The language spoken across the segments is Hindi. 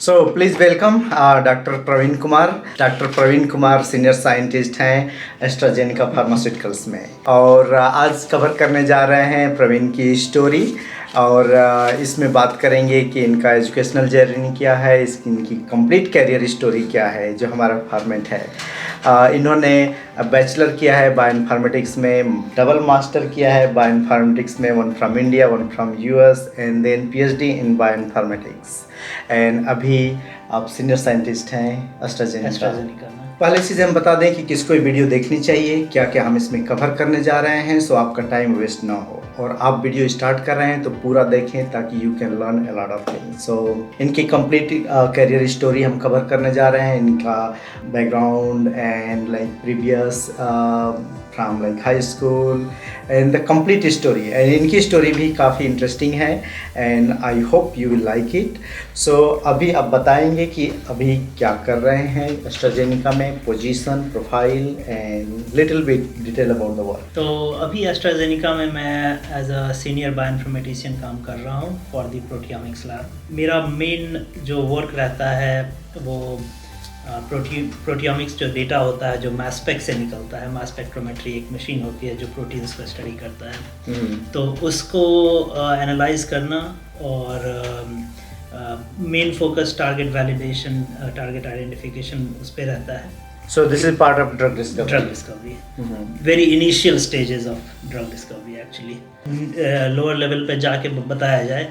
So please welcome doctor Praveen Kumar. Doctor Praveen Kumar senior scientist हैं एस्ट्राजेनिका फार्मास्यूटिकल्स में, और आज कवर करने जा रहे हैं प्रवीण की स्टोरी। और इसमें बात करेंगे कि इनका एजुकेशनल जर्नी क्या है, इनकी कंप्लीट कैरियर स्टोरी क्या है जो हमारा फॉर्मेट है। इन्होंने बैचलर किया है बायोइन्फॉर्मेटिक्स में, डबल मास्टर किया है बायोइन्फॉर्मेटिक्स में, one from India one from US, and then PhD in bioinformatics. And अभी आप सीनियर साइंटिस्ट हैं एस्ट्राजेनिका में। पहले चीज़ हम बता दें कि किसको ये वीडियो देखनी चाहिए, क्या क्या हम इसमें कवर करने जा रहे हैं, सो आपका टाइम वेस्ट ना हो। और आप वीडियो स्टार्ट कर रहे हैं तो पूरा देखें ताकि you can learn a lot of things. So इनकी कंप्लीट करियर स्टोरी हम कवर करने जा रहे हैं, इनका background and like previous from like high school and the complete story. And इनकी स्टोरी भी काफ़ी इंटरेस्टिंग है and I hope you will like it. So अभी आप बताएंगे कि अभी क्या कर रहे हैं एस्ट्राजेनिका में, position, profile and little bit detail about the work. तो अभी एस्ट्राजेनिका में मैं एज अ सीनियर बायोइन्फॉर्मेटिशियन काम कर रहा हूँ फॉर द प्रोटियोमिक्स लैब। मेरा मेन जो वर्क रहता है वो प्रोटियोमिक्स जो डेटा होता है जो मास स्पेक से निकलता है। मास स्पेक्ट्रोमेट्री एक मशीन होती है जो प्रोटीन्स को स्टडी करता है, तो उसको एनालाइज करना और main focus target validation, target identification उस पर रहता है। So this is part of drug discovery. Drug discovery. Very initial stages of drug discovery actually. Lower level पे जाके बताया जाए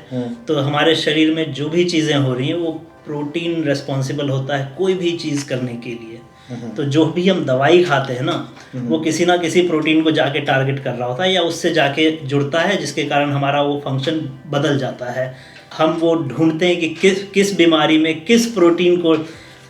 तो हमारे शरीर में जो भी चीज़ें हो रही हैं वो प्रोटीन रिस्पॉन्सिबल होता है कोई भी चीज़ करने के लिए। तो जो भी हम दवाई खाते हैं ना वो किसी ना किसी प्रोटीन को जाके टारगेट कर रहा होता है या उससे जाके जुड़ता है, जिसके कारण हमारा वो फंक्शन बदल जाता है। हम वो ढूंढते हैं कि किस बीमारी में किस प्रोटीन को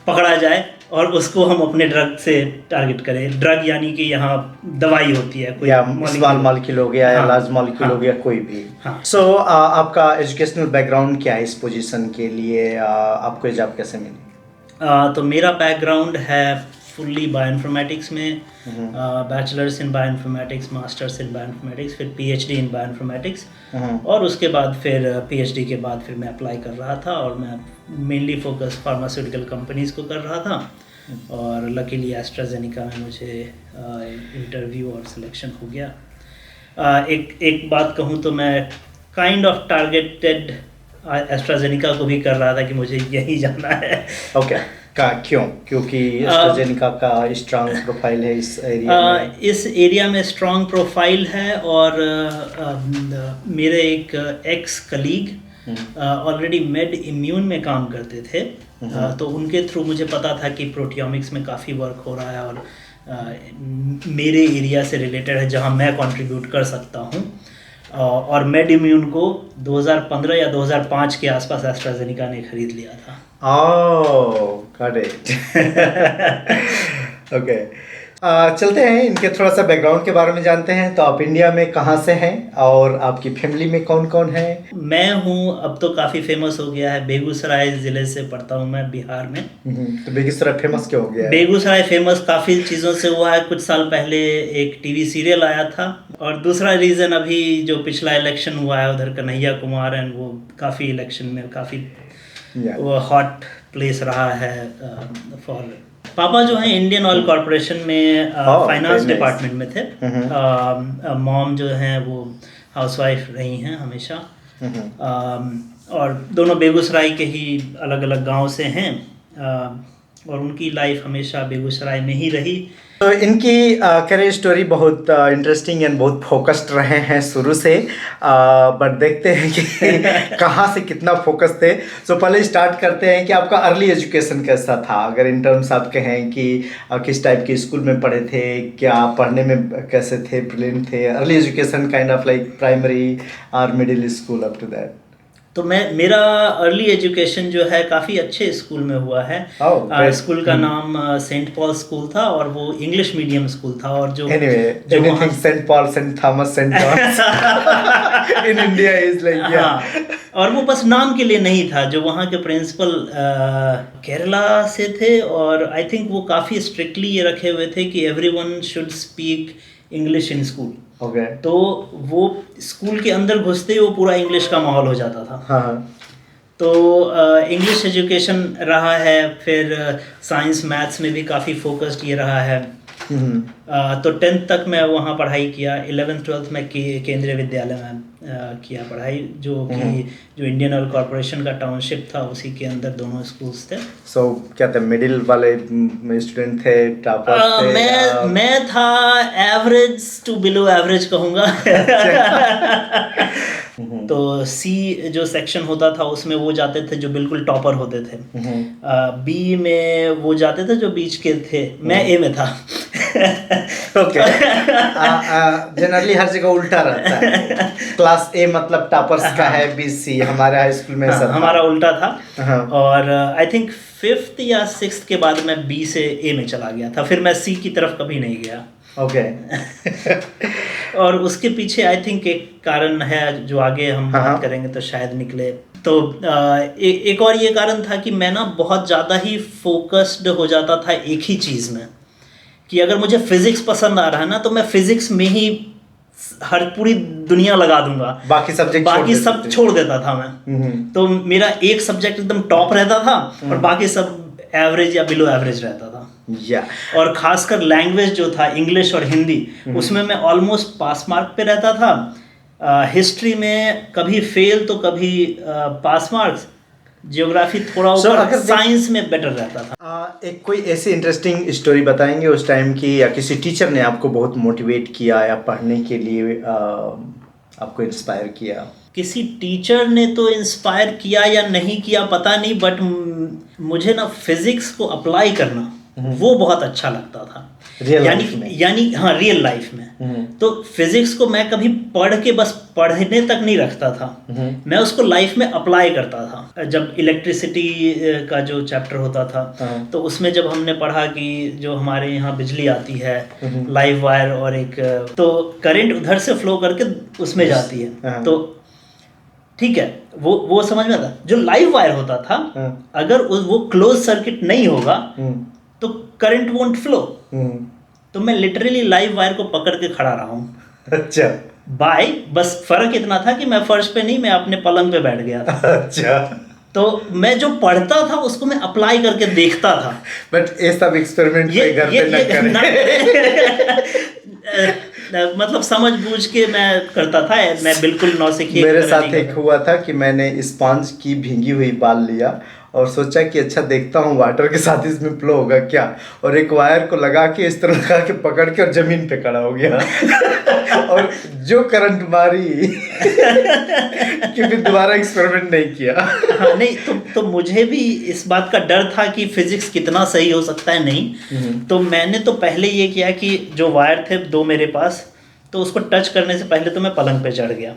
पकड़ा जाए और उसको हम अपने ड्रग से टारगेट करें। ड्रग यानी कि यहाँ दवाई होती है, कोई स्मॉल मॉलिक्यूल हो गया या लार्ज मॉलिक्यूल हो गया, कोई भी। सो आपका एजुकेशनल बैकग्राउंड क्या है इस पोजीशन के लिए, आपको ये जॉब कैसे मिली? तो मेरा बैकग्राउंड है फुल्ली बायोइन्फॉर्मेटिक्स में, bachelors in bioinformatics, masters in bioinformatics, फिर पीएचडी इन बायोइन्फॉर्मेटिक्स, और उसके बाद फिर पीएचडी के बाद फिर मैं अप्लाई कर रहा था और मैं मेनली फोकस फार्मास्यूटिकल कंपनीज़ को कर रहा था। और लकीली एस्ट्राजेनिका में मुझे इंटरव्यू और सिलेक्शन हो गया। एक बात कहूँ तो मैं काइंड ऑफ टारगेटेड एस्ट्राजेनिका को भी कर रहा था कि मुझे यहीं जाना है। ओके क्यों? क्योंकि एस्ट्राजेनिका का स्ट्रांग प्रोफाइल है इस एरिया में। इस एरिया में स्ट्रांग प्रोफाइल है और मेरे एक ex colleague already made immune में काम करते थे, तो उनके थ्रू मुझे पता था कि प्रोटियोमिक्स में काफ़ी वर्क हो रहा है और मेरे एरिया से रिलेटेड है जहां मैं कंट्रीब्यूट कर सकता हूं। और मेड इम्यून को 2015 या 2005 के आसपास एस्ट्राजेनिका ने खरीद लिया था। Got it. ओके, चलते हैं इनके थोड़ा सा बैकग्राउंड के बारे में जानते हैं। तो आप इंडिया में कहाँ से हैं और आपकी फैमिली में कौन कौन है? मैं हूँ, अब तो काफ़ी फेमस हो गया है, बेगूसराय ज़िले से पढ़ता हूँ मैं, बिहार में। तो बेगूसराय फेमस क्यों हो गया? बेगूसराय फेमस काफ़ी चीज़ों से हुआ है। कुछ साल पहले एक टीवी सीरियल आया था, और दूसरा रीज़न अभी जो पिछला इलेक्शन हुआ है उधर कन्हैया कुमार एंड वो काफ़ी इलेक्शन में काफ़ी वो हॉट प्लेस रहा है फॉर। पापा जो हैं इंडियन ऑयल कॉरपोरेशन में फाइनेंस डिपार्टमेंट में थे। मॉम जो हैं वो हाउसवाइफ रही हैं हमेशा, और दोनों बेगूसराय के ही अलग अलग गांव से हैं, और उनकी लाइफ हमेशा बेगूसराय में ही रही। तो इनकी करियर स्टोरी बहुत इंटरेस्टिंग एंड बहुत फोकस्ड रहे हैं शुरू से, बट देखते हैं कि कहाँ से कितना फोकस थे। सो पहले स्टार्ट करते हैं कि आपका अर्ली एजुकेशन कैसा था, अगर इन टर्म्स आप कहें कि किस टाइप के स्कूल में पढ़े थे, क्या पढ़ने में कैसे थे, ब्रिलियंट थे? Early education kind of like primary और middle school up to that. तो मेरा अर्ली एजुकेशन जो है काफ़ी अच्छे स्कूल में हुआ है। स्कूल का नाम सेंट पॉल स्कूल था और वो इंग्लिश मीडियम स्कूल था। और जो anything Saint Paul, Saint Thomas, Saint John's in India is like, और वो बस नाम के लिए नहीं था। जो वहाँ के प्रिंसिपल केरला से थे, और आई थिंक वो काफ़ी स्ट्रिक्टली ये रखे हुए थे कि everyone should speak English in school. तो वो स्कूल के अंदर घुसते ही वो पूरा इंग्लिश का माहौल हो जाता था। तो इंग्लिश एजुकेशन रहा है, फिर साइंस मैथ्स में भी काफ़ी फोकस्ड ये रहा है। तो 10th तक मैं वहाँ पढ़ाई किया। 11th 12th में केंद्रीय विद्यालय में किया पढ़ाई, जो इंडियन ऑयल कॉरपोरेशन का टाउनशिप था, उसी के अंदर दोनों स्कूल्स थे। सो क्या थे, मिडिल वाले स्टूडेंट थे, टॉपर थे? मैं था एवरेज टू बिलो एवरेज कहूँगा। तो सी जो सेक्शन होता था उसमें वो जाते थे जो बिल्कुल टॉपर होते थे। बी में वो जाते थे जो बीच के थे। मैं ए में था। ओके। जनरली हर जगह उल्टा रहता है। क्लास ए मतलब टॉपर्स का है, बी सी। हमारे हाई स्कूल में ऐसा हमारा उल्टा था। और आई थिंक 5th या 6th के बाद मैं बी से ए में चला गया था, फिर मैं सी की तरफ कभी नहीं गया। ओके। और उसके पीछे आई थिंक एक कारण है जो आगे हम बात करेंगे तो शायद निकले। तो एक और ये कारण था कि मैं ना बहुत ज़्यादा ही फोकस्ड हो जाता था एक ही चीज़ में, कि अगर मुझे फिजिक्स पसंद आ रहा है ना तो मैं फिजिक्स में ही हर पूरी दुनिया लगा दूंगा, बाकी सब छोड़ देता था मैं। तो मेरा एक सब्जेक्ट एकदम टॉप रहता था और बाकी सब एवरेज या बिलो एवरेज रहता था। और खासकर लैंग्वेज जो था इंग्लिश और हिंदी, उसमें मैं ऑलमोस्ट पास मार्क पे रहता था। हिस्ट्री में कभी फेल तो कभी पास मार्क्स, जियोग्राफी थोड़ा ऊपर, साइंस में बेटर रहता था। एक कोई ऐसी इंटरेस्टिंग स्टोरी बताएंगे उस टाइम की, या किसी टीचर ने आपको बहुत मोटिवेट किया या पढ़ने के लिए आपको इंस्पायर किया? किसी टीचर ने तो इंस्पायर किया या नहीं किया पता नहीं, बट मुझे ना फिजिक्स को अप्लाई करना वो बहुत अच्छा लगता था। यानी हाँ, रियल लाइफ में। तो फिजिक्स को मैं कभी पढ़ के बस पढ़ने तक नहीं रखता था, मैं उसको लाइफ में अप्लाई करता था। जब इलेक्ट्रिसिटी का जो चैप्टर होता था तो उसमें जब हमने पढ़ा कि जो हमारे यहाँ बिजली आती है लाइव वायर और एक, तो करंट उधर से फ्लो करके उसमें जाती है, तो ठीक है, वो समझ में आता। जो लाइव वायर होता था, अगर वो क्लोज सर्किट नहीं होगा तो करंट वोंट फ्लो। तो मैं लिटरली लाइव वायर को पकड़ के खड़ा रहा हूँ। अच्छा। बस फर्क इतना था कि मैं फर्श पे नहीं, मैं अपने पलंग पे बैठ गया था। अच्छा। तो मैं जो पढ़ता था उसको मैं अप्लाई करके देखता था। बट ये सब एक्सपेरिमेंट पे घर पे न करें। मतलब समझ बूझ के मैं करता था, मैं बिल्कुल नौसिखिए। मेरे साथ एक हुआ था कि मैंने स्पंज की भींगी हुई बाल लिया और सोचा कि अच्छा देखता हूँ वाटर के साथ इसमें फ्लो होगा क्या, और एक वायर को लगा के इस तरह लगा के पकड़ के और जमीन पे खड़ा हो गया। और जो करंट मारी कि फिर दोबारा एक्सपेरिमेंट नहीं किया। हाँ, नहीं तो मुझे भी इस बात का डर था कि फिजिक्स कितना सही हो सकता है नहीं। तो मैंने तो पहले ये किया कि जो वायर थे 2 मेरे पास, तो उसको टच करने से पहले तो मैं पलंग पे चढ़ गया,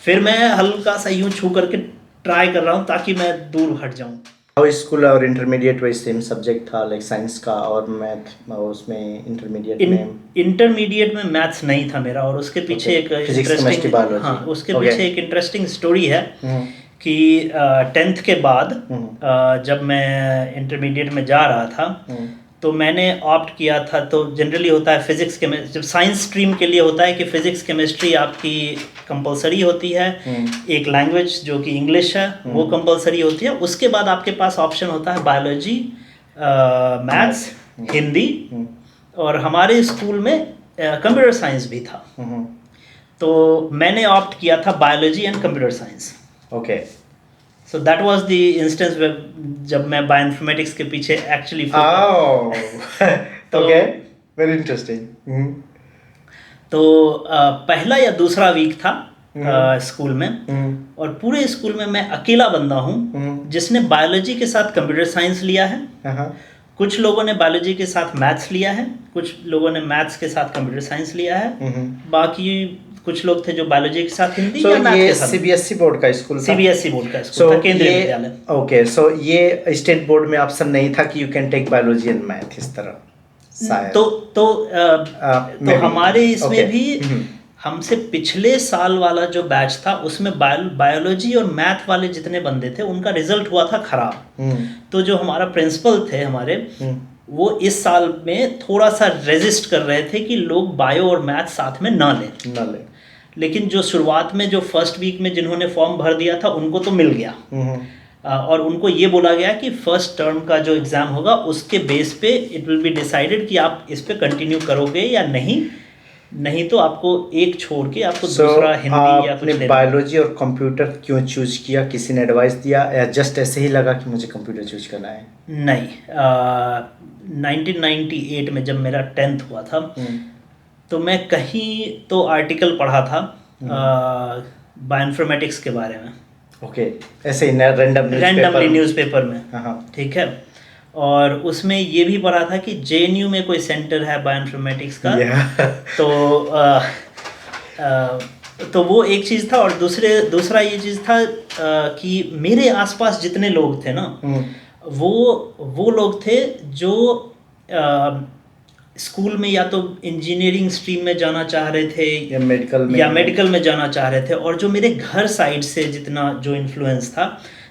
फिर मैं हल्का सा यूं छू करके ट्राई कर रहा हूँ ताकि मैं दूर हट जाऊँ। हाई स्कूल और इंटरमीडिएट वही सेम सब्जेक्ट था, लाइक साइंस का और मैथ, उसमें इंटरमीडिएट में मैथ्स नहीं था मेरा। और उसके पीछे एक इंटरेस्टिंग स्टोरी है कि 10th के बाद जब मैं इंटरमीडिएट में जा रहा था तो मैंने ऑप्ट किया था, तो जनरली होता है फिजिक्स केमिस्ट्री, जब साइंस स्ट्रीम के लिए होता है कि फिजिक्स केमिस्ट्री आपकी कंपलसरी होती है, एक लैंग्वेज जो कि इंग्लिश है वो कंपलसरी होती है, उसके बाद आपके पास ऑप्शन होता है बायोलॉजी, मैथ्स, हिंदी, और हमारे स्कूल में कंप्यूटर साइंस भी था। तो मैंने ऑप्ट किया था biology and computer science. Okay. So that was the instance where जब मैं बायोइन्फॉर्मेटिक्स के पीछे एक्चुअली ओके, वेरी इंटरेस्टिंग। तो पहला या दूसरा वीक था स्कूल में, और पूरे स्कूल में मैं अकेला बंदा हूँ जिसने बायोलॉजी के साथ कंप्यूटर साइंस लिया है। कुछ लोगों ने बायोलॉजी के साथ मैथ्स लिया है, कुछ लोगों ने मैथ्स के साथ कंप्यूटर साइंस लिया है, बाकी कुछ लोग थे जो बायोलॉजी के साथ हिंदी या मैथ के साथ। सीबीएसई बोर्ड का स्कूल था? सीबीएसई बोर्ड का स्कूल था, केंद्रीय विद्यालय। ओके, सो ये स्टेट बोर्ड में ऑप्शन नहीं था कि you can take biology and math इस तरह शायद? तो हमारे इसमें भी हमसे पिछले साल वाला जो बैच था उसमें बायोलॉजी और मैथ वाले जितने बंदे थे उनका रिजल्ट हुआ था खराब। तो जो हमारा प्रिंसिपल थे हमारे, वो इस साल में थोड़ा सा रेजिस्ट कर रहे थे कि लोग बायो और मैथ साथ में ना लें। लेकिन जो शुरुआत में जो फर्स्ट वीक में जिन्होंने फॉर्म भर दिया था उनको तो मिल गया। और उनको ये बोला गया कि फर्स्ट टर्म का जो एग्ज़ाम होगा उसके बेस पे इट विल बी डिसाइडेड कि आप इस पे कंटिन्यू करोगे या नहीं तो आपको एक छोड़ के आपको दूसरा हिंदी या कुछ आपने बायोलॉजी और कंप्यूटर क्यों चूज किया? किसी ने एडवाइस दिया या जस्ट ऐसे ही लगा कि मुझे कंप्यूटर चूज करना है? नहीं, 1998 में जब मेरा 10th हुआ था तो मैं कहीं तो आर्टिकल पढ़ा था बायोइन्फॉर्मेटिक्स के बारे में। ओके, ऐसे ही रैंडमली न्यूज़पेपर में। हाँ। ठीक है, और उसमें ये भी पढ़ा था कि जेएनयू में कोई सेंटर है बायोइन्फॉर्मेटिक्स का। तो वो एक चीज़ था, और दूसरा ये चीज़ था कि मेरे आसपास जितने लोग थे ना वो लोग थे जो स्कूल में या तो इंजीनियरिंग स्ट्रीम में जाना चाह रहे थे या मेडिकल में जाना चाह रहे थे। और जो मेरे घर साइड से जितना जो इन्फ्लुएंस था,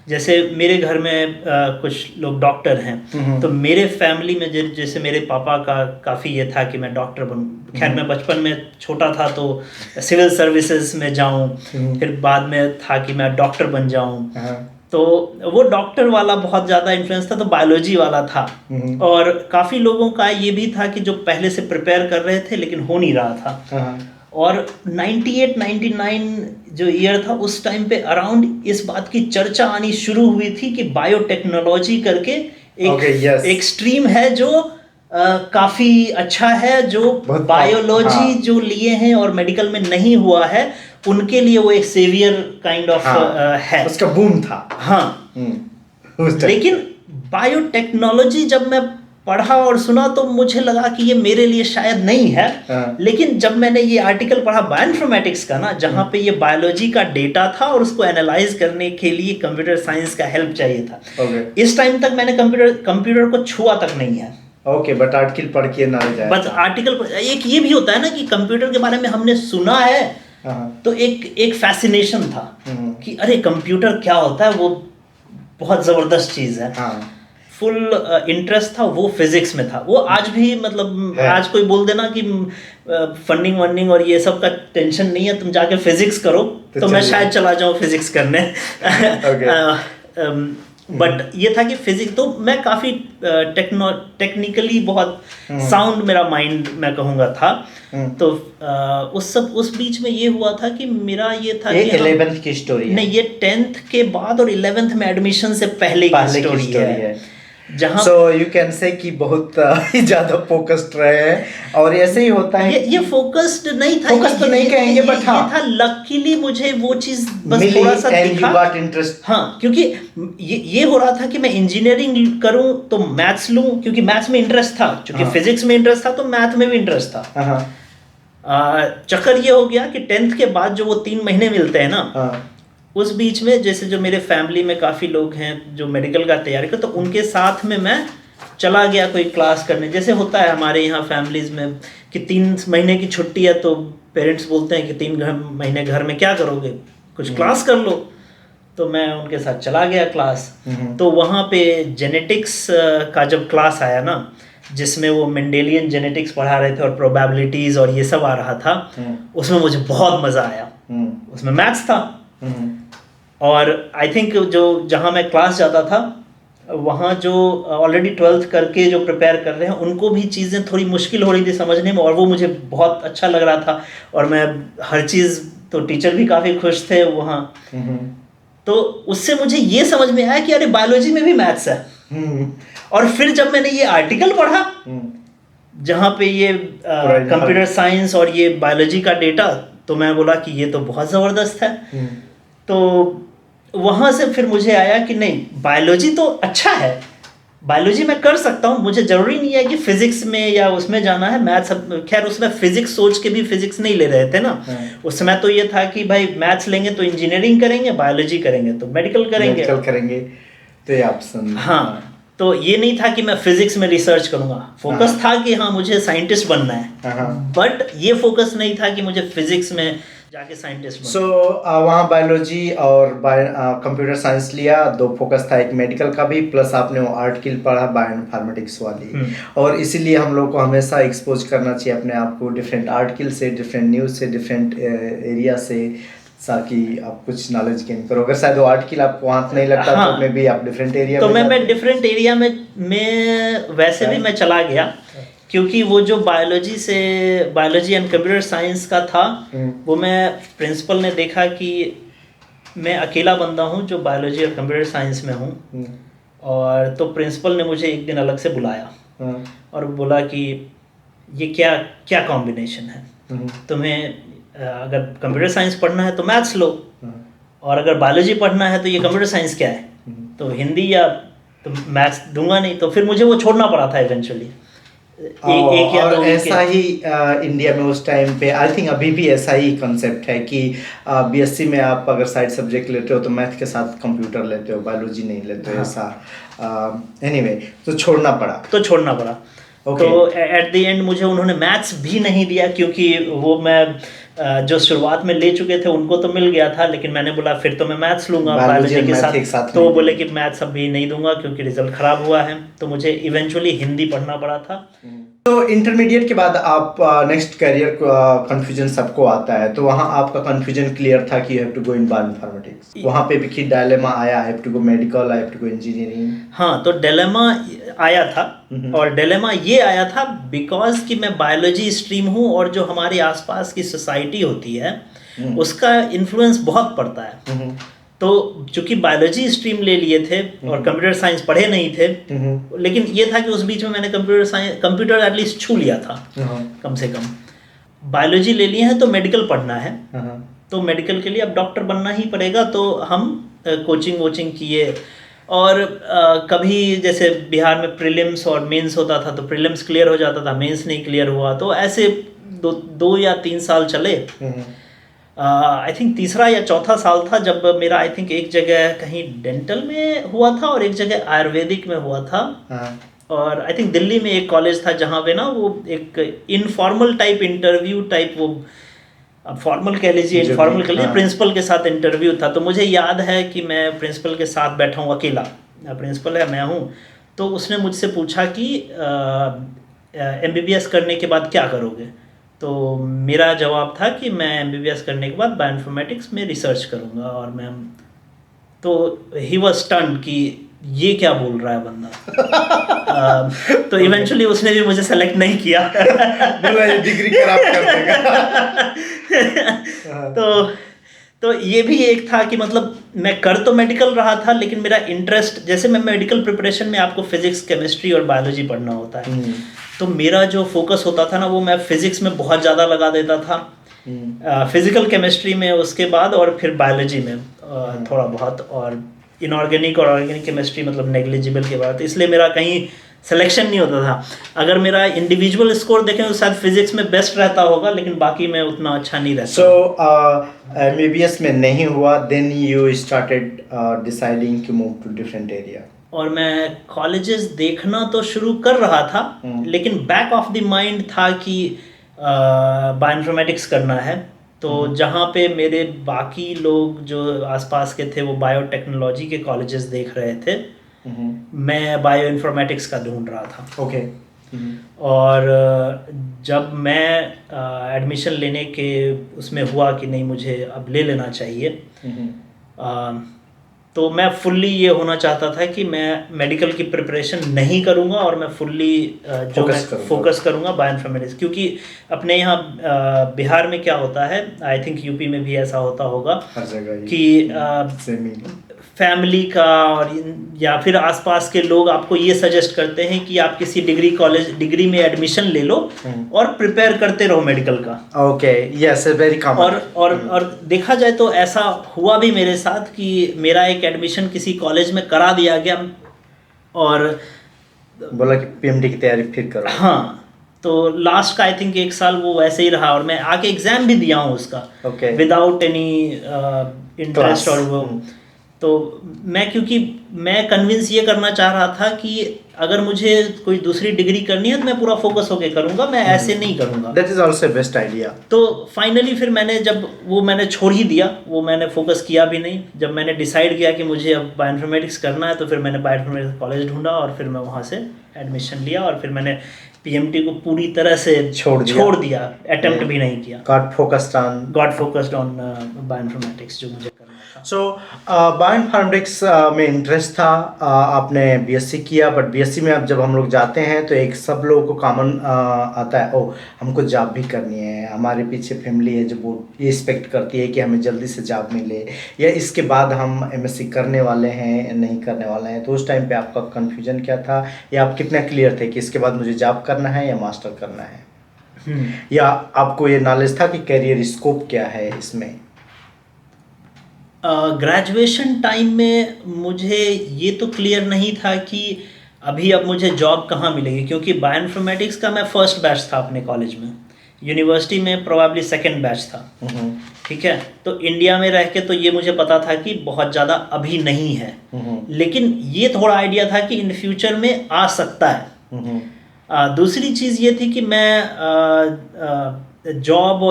जैसे मेरे घर में कुछ लोग डॉक्टर हैं, तो मेरे फैमिली में जैसे मेरे पापा का काफ़ी ये था कि मैं डॉक्टर बनूं। खैर मैं बचपन में छोटा था तो सिविल सर्विसेज में जाऊं, फिर बाद में था कि मैं डॉक्टर बन जाऊं। तो वो डॉक्टर वाला बहुत ज़्यादा इन्फ्लुएंस था, तो बायोलॉजी वाला था। और काफ़ी लोगों का ये भी था कि जो पहले से प्रिपेयर कर रहे थे लेकिन हो नहीं रहा था। और 98-99 जो ईयर था उस टाइम पे अराउंड इस बात की चर्चा आनी शुरू हुई थी कि बायोटेक्नोलॉजी करके एक स्ट्रीम है जो काफ़ी अच्छा है, जो बायोलॉजी जो लिए हैं और मेडिकल में नहीं हुआ है उनके लिए वो एक सेवियर काइंड ऑफ है। उसका बूम था। हाँ। लेकिन बायोटेक्नोलॉजी जब मैं पढ़ा और सुना तो मुझे लगा कि ये मेरे लिए शायद नहीं है। लेकिन जब मैंने ये आर्टिकल पढ़ा बायोइन्फॉर्मेटिक्स का ना, जहाँ पे ये बायोलॉजी का डेटा था और उसको एनालाइज करने के लिए कंप्यूटर साइंस का हेल्प चाहिए था। इस टाइम तक मैंने कंप्यूटर को छुआ तक नहीं है। ओके, बट आर्टिकल पढ़ के नॉलेज आया। बस आर्टिकल एक ये भी होता है ना कि कंप्यूटर के बारे में हमने सुना है तो एक फैसिनेशन था कि अरे कंप्यूटर क्या होता है, वो बहुत ज़बरदस्त चीज़ है। फुल इंटरेस्ट था वो फिजिक्स में था। वो आज भी मतलब आज कोई बोल देना कि फंडिंग वंडिंग और ये सब का टेंशन नहीं है, तुम जाके फिजिक्स करो, तो मैं शायद चला जाऊँ फिजिक्स करने। बट ये था कि फिजिक्स तो मैं काफ़ी टेक्निकली बहुत साउंड मेरा माइंड मैं कहूँगा था। तो उस बीच में ये हुआ था कि मेरा ये था कि 11th की स्टोरी नहीं, ये 10th के बाद और 11th में एडमिशन से पहले की स्टोरी है। जहाँ सो यू कैन से कि बहुत ही ज़्यादा फोकस्ड रहे हैं, और ऐसे ही होता है। ये फोकस्ड नहीं था, फोकस तो नहीं कहेंगे, बट हाँ था लकीली मुझे वो चीज़ बस थोड़ा सा दिखा। इंटरेस्ट, हाँ, क्योंकि ये हो रहा था कि मैं इंजीनियरिंग करूं तो मैथ्स लूं, क्योंकि मैथ्स में इंटरेस्ट था, क्योंकि फिजिक्स में इंटरेस्ट था तो मैथ में भी इंटरेस्ट था। चक्कर ये हो गया कि 10th के बाद जो वो 3 महीने मिलते हैं ना, उस बीच में जैसे जो मेरे फैमिली में काफ़ी लोग हैं जो मेडिकल का तैयारी कर, तो उनके साथ में मैं चला गया कोई क्लास करने। जैसे होता है हमारे यहाँ फैमिलीज़ में कि 3 महीने की छुट्टी है तो पेरेंट्स बोलते हैं कि 3 महीने घर में क्या करोगे, कुछ क्लास कर लो। तो मैं उनके साथ चला गया क्लास। तो वहाँ पे जेनेटिक्स का जब क्लास आया ना, जिसमें वो मेंडेलियन जेनेटिक्स पढ़ा रहे थे और प्रोबेबिलिटीज़ और ये सब आ रहा था, उसमें मुझे बहुत मज़ा आया। उसमें मैथ्स था। और आई थिंक जो जहाँ मैं क्लास जाता था वहाँ जो ऑलरेडी 12th करके जो प्रिपेयर कर रहे हैं उनको भी चीज़ें थोड़ी मुश्किल हो रही थी समझने में, और वो मुझे बहुत अच्छा लग रहा था। और मैं हर चीज़, तो टीचर भी काफ़ी खुश थे वहाँ। तो उससे मुझे ये समझ में आया कि अरे बायोलॉजी में भी मैथ्स है। और फिर जब मैंने ये आर्टिकल पढ़ा जहाँ पे ये कंप्यूटर साइंस और ये बायोलॉजी का डेटा, तो मैं बोला कि ये तो बहुत ज़बरदस्त है। तो वहाँ से फिर मुझे आया कि नहीं, बायोलॉजी तो अच्छा है, बायोलॉजी मैं कर सकता हूँ, मुझे ज़रूरी नहीं है कि फिज़िक्स में या उसमें जाना है। मैथ्स, खैर उसमें फिज़िक्स सोच के भी फिज़िक्स नहीं ले रहे थे ना। उस समय तो ये था कि भाई मैथ्स लेंगे तो इंजीनियरिंग करेंगे, बायोलॉजी करेंगे तो मेडिकल करेंगे। तो ये ऑप्शन, हाँ, तो ये नहीं था कि मैं फिजिक्स में रिसर्च करूंगा। फोकस था कि हाँ मुझे साइंटिस्ट बनना है, बट ये फोकस नहीं था कि मुझे फिजिक्स में जाके साइंटिस्ट बनना। सो वहाँ बायोलॉजी और कंप्यूटर साइंस लिया, 2 फोकस था, एक मेडिकल का भी, प्लस आपने वो आर्टिकल पढ़ा बायोइन्फॉर्मेटिक्स वाली। और इसीलिए हम लोग को हमेशा एक्सपोज करना चाहिए अपने आप को डिफरेंट आर्टिकल से, डिफरेंट न्यूज़ से, डिफरेंट एरिया से, ताकि आप कुछ नॉलेज गेन करो। अगर शायद वो आर्ट के लिए आपको वहाँ नहीं लगता हाँ, तो मे बी आप डिफरेंट एरिया तो में मैं डिफरेंट एरिया में वैसे भी मैं चला गया, क्योंकि वो जो बायोलॉजी एंड कंप्यूटर साइंस का था, वो मैं प्रिंसिपल ने देखा कि मैं अकेला बंदा हूँ जो बायोलॉजी और कंप्यूटर साइंस में हूँ, और तो प्रिंसिपल ने मुझे एक दिन अलग से बुलाया और बोला कि ये क्या क्या कॉम्बिनेशन है, तुम्हें अगर कंप्यूटर साइंस पढ़ना है तो मैथ्स लो, और अगर बायोलॉजी पढ़ना है तो ये कंप्यूटर साइंस क्या है, तो हिंदी या तो मैथ्स दूंगा नहीं। तो फिर मुझे वो छोड़ना पड़ा था इवेंचुअली। एक या और दो ऐसा ही इंडिया में उस टाइम पे आई थिंक अभी भी ऐसा ही कंसेप्ट है कि बीएससी में आप अगर साइड सब्जेक्ट लेते हो तो मैथ के साथ कंप्यूटर लेते हो, बायोलॉजी नहीं लेते हो। ऐसा एनीवे तो छोड़ना पड़ा। तो एट द एंड मुझे उन्होंने मैथ्स भी नहीं दिया, क्योंकि वो मैं जो शुरुआत में ले चुके थे उनको तो मिल गया था, लेकिन मैंने बोला फिर तो मैं मैथ्स लूंगा बायोलॉजी के साथ। तो वो बोले कि मैथ्स अभी नहीं दूंगा क्योंकि रिजल्ट खराब हुआ है, तो मुझे इवेंचुअली हिंदी पढ़ना पड़ा था। तो इंटरमीडिएट के बाद आप नेक्स्ट करियर कंफ्यूजन सबको आता है, तो वहाँ आपका कंफ्यूजन क्लियर था कि you have to go in bioinformatics. वहाँ पे भी डायलेमा आया, I have to go medical, I have to go engineering? हाँ, तो डिलेमा आया था, और डिलेमा ये आया था बिकॉज कि मैं बायोलॉजी स्ट्रीम हूँ और जो हमारे आसपास की सोसाइटी होती है उसका इन्फ्लुएंस बहुत पड़ता है। तो चूंकि बायोलॉजी स्ट्रीम ले लिए थे और कंप्यूटर साइंस पढ़े नहीं थे, लेकिन ये था कि उस बीच में मैंने कंप्यूटर एटलीस्ट छू लिया था कम से कम। बायोलॉजी ले लिए हैं तो मेडिकल पढ़ना है, तो मेडिकल के लिए अब डॉक्टर बनना ही पड़ेगा। तो हम कोचिंग किए, और कभी जैसे बिहार में प्रीलिम्स और मेंस होता था, तो प्रीलिम्स क्लियर हो जाता था, मेंस नहीं क्लियर हुआ, तो ऐसे 2 या 3 साल चले। आई थिंक तीसरा या चौथा साल था जब मेरा आई थिंक एक जगह कहीं डेंटल में हुआ था और एक जगह आयुर्वेदिक में हुआ था। और आई थिंक दिल्ली में एक कॉलेज था जहाँ पे ना वो एक इनफॉर्मल टाइप इंटरव्यू टाइप, वो अब फॉर्मल कह लीजिए इनफॉर्मल कह लीजिए, प्रिंसिपल के साथ इंटरव्यू था। तो मुझे याद है कि मैं प्रिंसिपल के साथ बैठा हूँ अकेला, प्रिंसिपल है मैं हूँ, तो उसने मुझसे पूछा कि MBBS करने के बाद क्या करोगे। तो मेरा जवाब था कि मैं MBBS करने के बाद बायोइन्फॉर्मेटिक्स में रिसर्च करूँगा। और मैं तो ही वाज स्टन्ड कि ये क्या बोल रहा है बंदा। तो इवेंचुअली उसने भी मुझे सेलेक्ट नहीं किया। डिग्री खराब कर देगा। तो ये भी एक था कि मतलब मैं कर तो मेडिकल रहा था, लेकिन मेरा इंटरेस्ट, जैसे मैं मेडिकल प्रिपरेशन में आपको फिजिक्स, केमिस्ट्री और बायोलॉजी पढ़ना होता है, तो मेरा जो फोकस होता था ना वो मैं फिजिक्स में बहुत ज़्यादा लगा देता था, फिजिकल केमिस्ट्री में उसके बाद, और फिर बायोलॉजी में थोड़ा बहुत, और इनऑर्गेनिक और ऑर्गेनिक केमिस्ट्री मतलब नेग्लिजिबल के बाद। इसलिए मेरा कहीं सिलेक्शन नहीं होता था। अगर मेरा इंडिविजुअल स्कोर देखें तो शायद फिजिक्स में बेस्ट रहता होगा, लेकिन बाकी में उतना अच्छा नहीं रहता। सो MBBS में नहीं हुआ, then you started deciding to move to different area. और मैं कॉलेजेस देखना तो शुरू कर रहा था, लेकिन बैक ऑफ द माइंड था कि बायोइन्फॉर्मेटिक्स करना है। तो जहाँ पे मेरे बाकी लोग जो आसपास के थे वो बायोटेक्नोलॉजी के कॉलेजेस देख रहे थे, मैं बायोइन्फॉर्मेटिक्स का ढूंढ रहा था। ओके। और जब मैं एडमिशन लेने के उसमें हुआ कि नहीं मुझे अब ले लेना चाहिए, तो मैं फुल्ली ये होना चाहता था कि मैं मेडिकल की प्रिपरेशन नहीं करूँगा और मैं फुल्ली फोकस करूँगा बायोइन्फॉर्मेटिक्स। क्योंकि अपने यहाँ बिहार में क्या होता है, आई थिंक यूपी में भी ऐसा होता होगा हर जगह कि फैमिली का और या फिर आसपास के लोग आपको ये सजेस्ट करते हैं कि आप किसी डिग्री में एडमिशन ले लो और प्रिपेयर करते रहो मेडिकल का। Okay, yes, very common. और देखा जाए तो ऐसा हुआ भी मेरे साथ कि मेरा एक एडमिशन किसी कॉलेज में करा दिया गया और बोला कि PMD की तैयारी फिर करो। हाँ, तो लास्ट का आई थिंक 1 साल वो वैसे ही रहा, और मैं आके एग्जाम भी दिया हूँ उसका विदाउट एनी इंटरेस्ट। और वो तो मैं क्योंकि मैं कन्विंस ये करना चाह रहा था कि अगर मुझे कोई दूसरी डिग्री करनी है तो मैं पूरा फोकस होके करूँगा, मैं ऐसे नहीं करूँगा। That is also best idea. तो फाइनली फिर मैंने छोड़ ही दिया, वो मैंने फोकस किया भी नहीं। जब मैंने डिसाइड किया कि मुझे अब बायोइन्फॉर्मेटिक्स करना है तो फिर मैंने बायोइन्फॉर्मेटिक्स कॉलेज ढूंढा और फिर मैं वहाँ से एडमिशन लिया और फिर मैंने पीएमटी को पूरी तरह से छोड़ दिया, अटेम्प्ट भी नहीं किया। गॉट फोकस्ड ऑन बायोइन्फॉर्मेटिक्स जो मुझे करना था। सो बायोइन्फॉर्मेटिक्स में इंटरेस्ट था, आपने बीएससी किया, बट बीएससी में अब जब हम लोग जाते हैं तो एक सब लोगों को कॉमन आता है, ओ हमको जॉब भी करनी है, हमारे पीछे फैमिली है जो वो ये एक्सपेक्ट करती है कि हमें जल्दी से जॉब मिले, या इसके बाद हम एमएससी करने वाले हैं नहीं करने वाले हैं। तो उस टाइम पे आपका कन्फ्यूजन क्या था, या आप कितना क्लियर थे कि इसके बाद मुझे जॉब करना है या मास्टर करना है, या आपको ये नॉलेज था कि करियर स्कोप क्या है इसमें? ग्रेजुएशन टाइम में मुझे ये तो क्लियर नहीं था कि अब मुझे जॉब कहाँ मिलेगी, क्योंकि बायोइन्फॉर्मेटिक्स का मैं फर्स्ट बैच था अपने कॉलेज में, यूनिवर्सिटी में प्रोबेबली सेकंड बैच था। ठीक है, तो इंडिया में रह के तो ये मुझे पता था कि बहुत ज़्यादा अभी नहीं है, लेकिन ये थोड़ा आइडिया था कि इन फ्यूचर में आ सकता है। दूसरी चीज़ ये थी कि मैं जॉब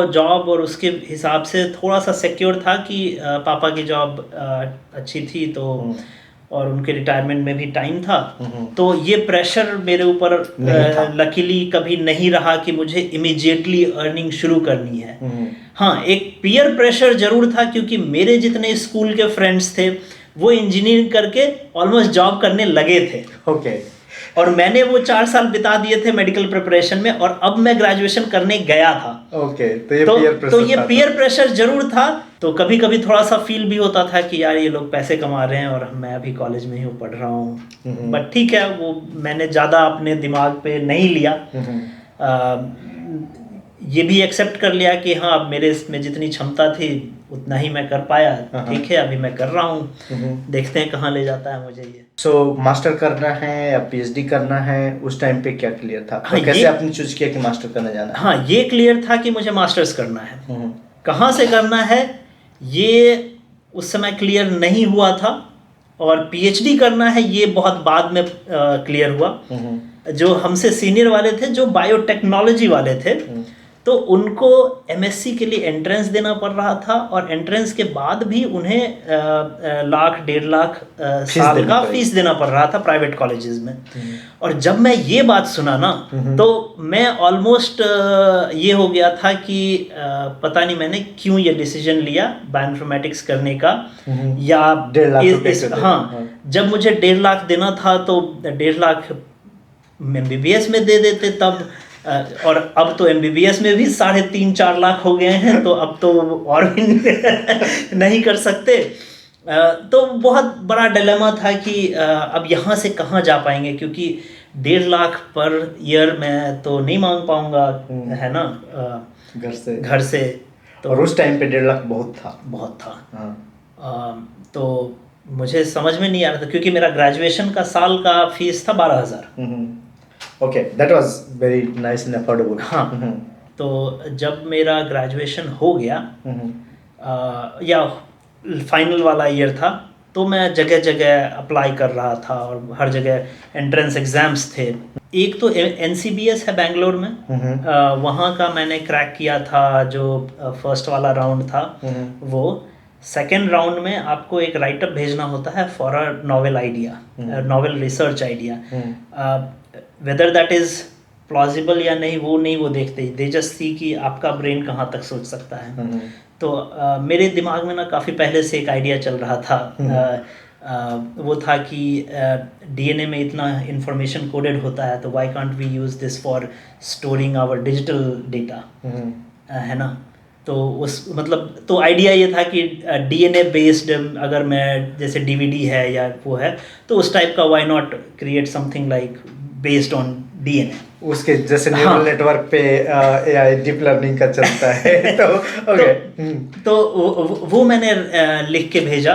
और उसके हिसाब से थोड़ा सा सिक्योर था कि पापा की जॉब अच्छी थी तो और उनके रिटायरमेंट में भी टाइम था, तो ये प्रेशर मेरे ऊपर लकीली कभी नहीं रहा कि मुझे इमीडिएटली अर्निंग शुरू करनी है। हाँ, एक पीयर प्रेशर जरूर था, क्योंकि मेरे जितने स्कूल के फ्रेंड्स थे वो इंजीनियरिंग करके ऑलमोस्ट जॉब करने लगे थे। ओके। और मैंने वो 4 साल बिता दिए थे मेडिकल प्रिपरेशन में, और अब मैं ग्रेजुएशन करने गया था। ओके, तो ये पीयर प्रेशर जरूर था। तो कभी कभी थोड़ा सा फील भी होता था कि यार ये लोग पैसे कमा रहे हैं और मैं अभी कॉलेज में ही पढ़ रहा हूँ, बट ठीक है, वो मैंने ज़्यादा अपने दिमाग पे नहीं लिया। ये भी एक्सेप्ट कर लिया कि हाँ, अब मेरे इसमें जितनी क्षमता थी उतना ही मैं कर पाया, ठीक है, अभी मैं कर रहा हूँ, देखते हैं कहाँ ले जाता है मुझे ये। सो मास्टर करना है या पीएचडी करना है, उस टाइम पे क्या क्लियर था? हाँ, तो कैसे आपने चूज किया कि मास्टर करने जाना है? हाँ, ये क्लियर था कि मुझे मास्टर्स करना है। कहाँ से करना है ये उस समय क्लियर नहीं हुआ था, और पीएचडी करना है ये बहुत बाद में क्लियर हुआ। जो हमसे सीनियर वाले थे, जो बायोटेक्नोलॉजी वाले थे, तो उनको एमएससी के लिए एंट्रेंस देना पड़ रहा था, और एंट्रेंस के बाद भी उन्हें लाख 1.5 लाख साल का फीस देना पड़ रहा था प्राइवेट कॉलेजेस में। और जब मैं ये बात सुना ना, तो मैं ऑलमोस्ट ये हो गया था कि पता नहीं मैंने क्यों ये डिसीजन लिया बायोइन्फॉर्मेटिक्स करने का, या 1.5 लाख रुपए। हाँ, जब मुझे 1.5 लाख देना था तो 1.5 लाख एमबीबीएस में दे देते तब, और अब तो एमबीबीएस में भी 3.5-4 लाख हो गए हैं, तो अब तो और भी नहीं कर सकते। तो बहुत बड़ा डिलेमा था कि अब यहाँ से कहाँ जा पाएंगे, क्योंकि 1.5 लाख पर ईयर मैं तो नहीं मांग पाऊंगा, है ना, घर से। तो और उस टाइम पे 1.5 लाख बहुत था। हाँ। तो मुझे समझ में नहीं आ रहा था, क्योंकि मेरा ग्रेजुएशन का साल का फीस था 12,000। Okay, that was very nice and affordable. हाँ, तो जब मेरा ग्रेजुएशन हो गया, या फाइनल वाला ईयर था, तो मैं जगह जगह अप्लाई कर रहा था और हर जगह एंट्रेंस एग्जाम्स थे। एक तो एनसीबीएस है बेंगलोर में, वहाँ का मैंने क्रैक किया था, जो फर्स्ट वाला राउंड था वो। सेकेंड राउंड में आपको एक राइटअप भेजना होता है for a novel idea, novel research idea. Whether that is plausible या नहीं वो देखते ही, दे जस्ट सी कि आपका ब्रेन कहाँ तक सोच सकता है। तो मेरे दिमाग में ना काफ़ी पहले से एक आइडिया चल रहा था, वो था कि डीएनए में इतना इंफॉर्मेशन कोडेड होता है, तो why can't we use this for storing our digital data, है ना। तो तो आइडिया ये था कि डीएनए बेस्ड अगर मैं, जैसे डीवीडी है या वो है, तो उस टाइप का why not create something like based on DNA, उसके जैसे न्यूरल नेटवर्क पे एआई डीप लर्निंग का चलता है। तो ओके, तो वो मैंने लिख के भेजा।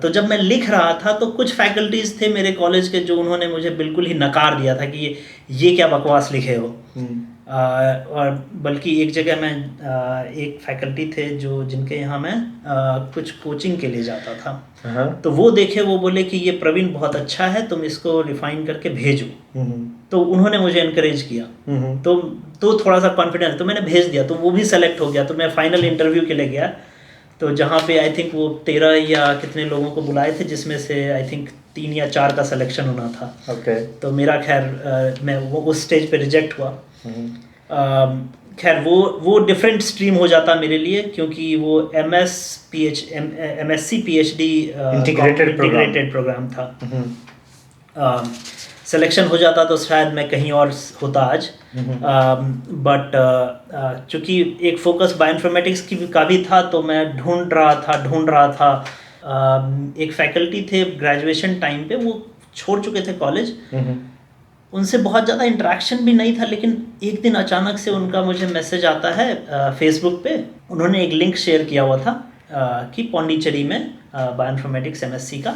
तो जब मैं लिख रहा था तो कुछ फैकल्टीज थे मेरे कॉलेज के, जो उन्होंने मुझे बिल्कुल ही नकार दिया था कि ये क्या बकवास लिखे हो। और बल्कि एक जगह मैं एक फैकल्टी थे जो जिनके यहाँ मैं कुछ कोचिंग के लिए जाता था, तो वो देखे, वो बोले कि ये प्रवीण बहुत अच्छा है, तुम इसको रिफाइन करके भेजो। तो उन्होंने मुझे इनकरेज किया, तो थोड़ा सा कॉन्फिडेंस, तो मैंने भेज दिया, तो वो भी सेलेक्ट हो गया। तो मैं फाइनल इंटरव्यू के लिए गया, तो जहाँ पे आई थिंक वो 13 या कितने लोगों को बुलाए थे, जिसमें से आई थिंक 3 या 4 का सिलेक्शन होना था। तो मेरा खैर मैं वो उस स्टेज पे रिजेक्ट हुआ। खैर वो डिफरेंट स्ट्रीम हो जाता मेरे लिए, क्योंकि वो MSc PhD इंटीग्रेटेड प्रोग्राम था। सिलेक्शन हो जाता तो शायद मैं कहीं और होता आज, बट चूँकि एक फोकस बायोइन्फॉर्मेटिक्स का भी था, तो मैं ढूंढ रहा था। एक फैकल्टी थे ग्रेजुएशन टाइम पे, वो छोड़ चुके थे कॉलेज, उनसे बहुत ज़्यादा इंटरेक्शन भी नहीं था, लेकिन एक दिन अचानक से उनका मुझे मैसेज आता है फेसबुक पे। उन्होंने एक लिंक शेयर किया हुआ था कि पौंडीचेरी में बायोइन्फॉर्मेटिक्स MSc का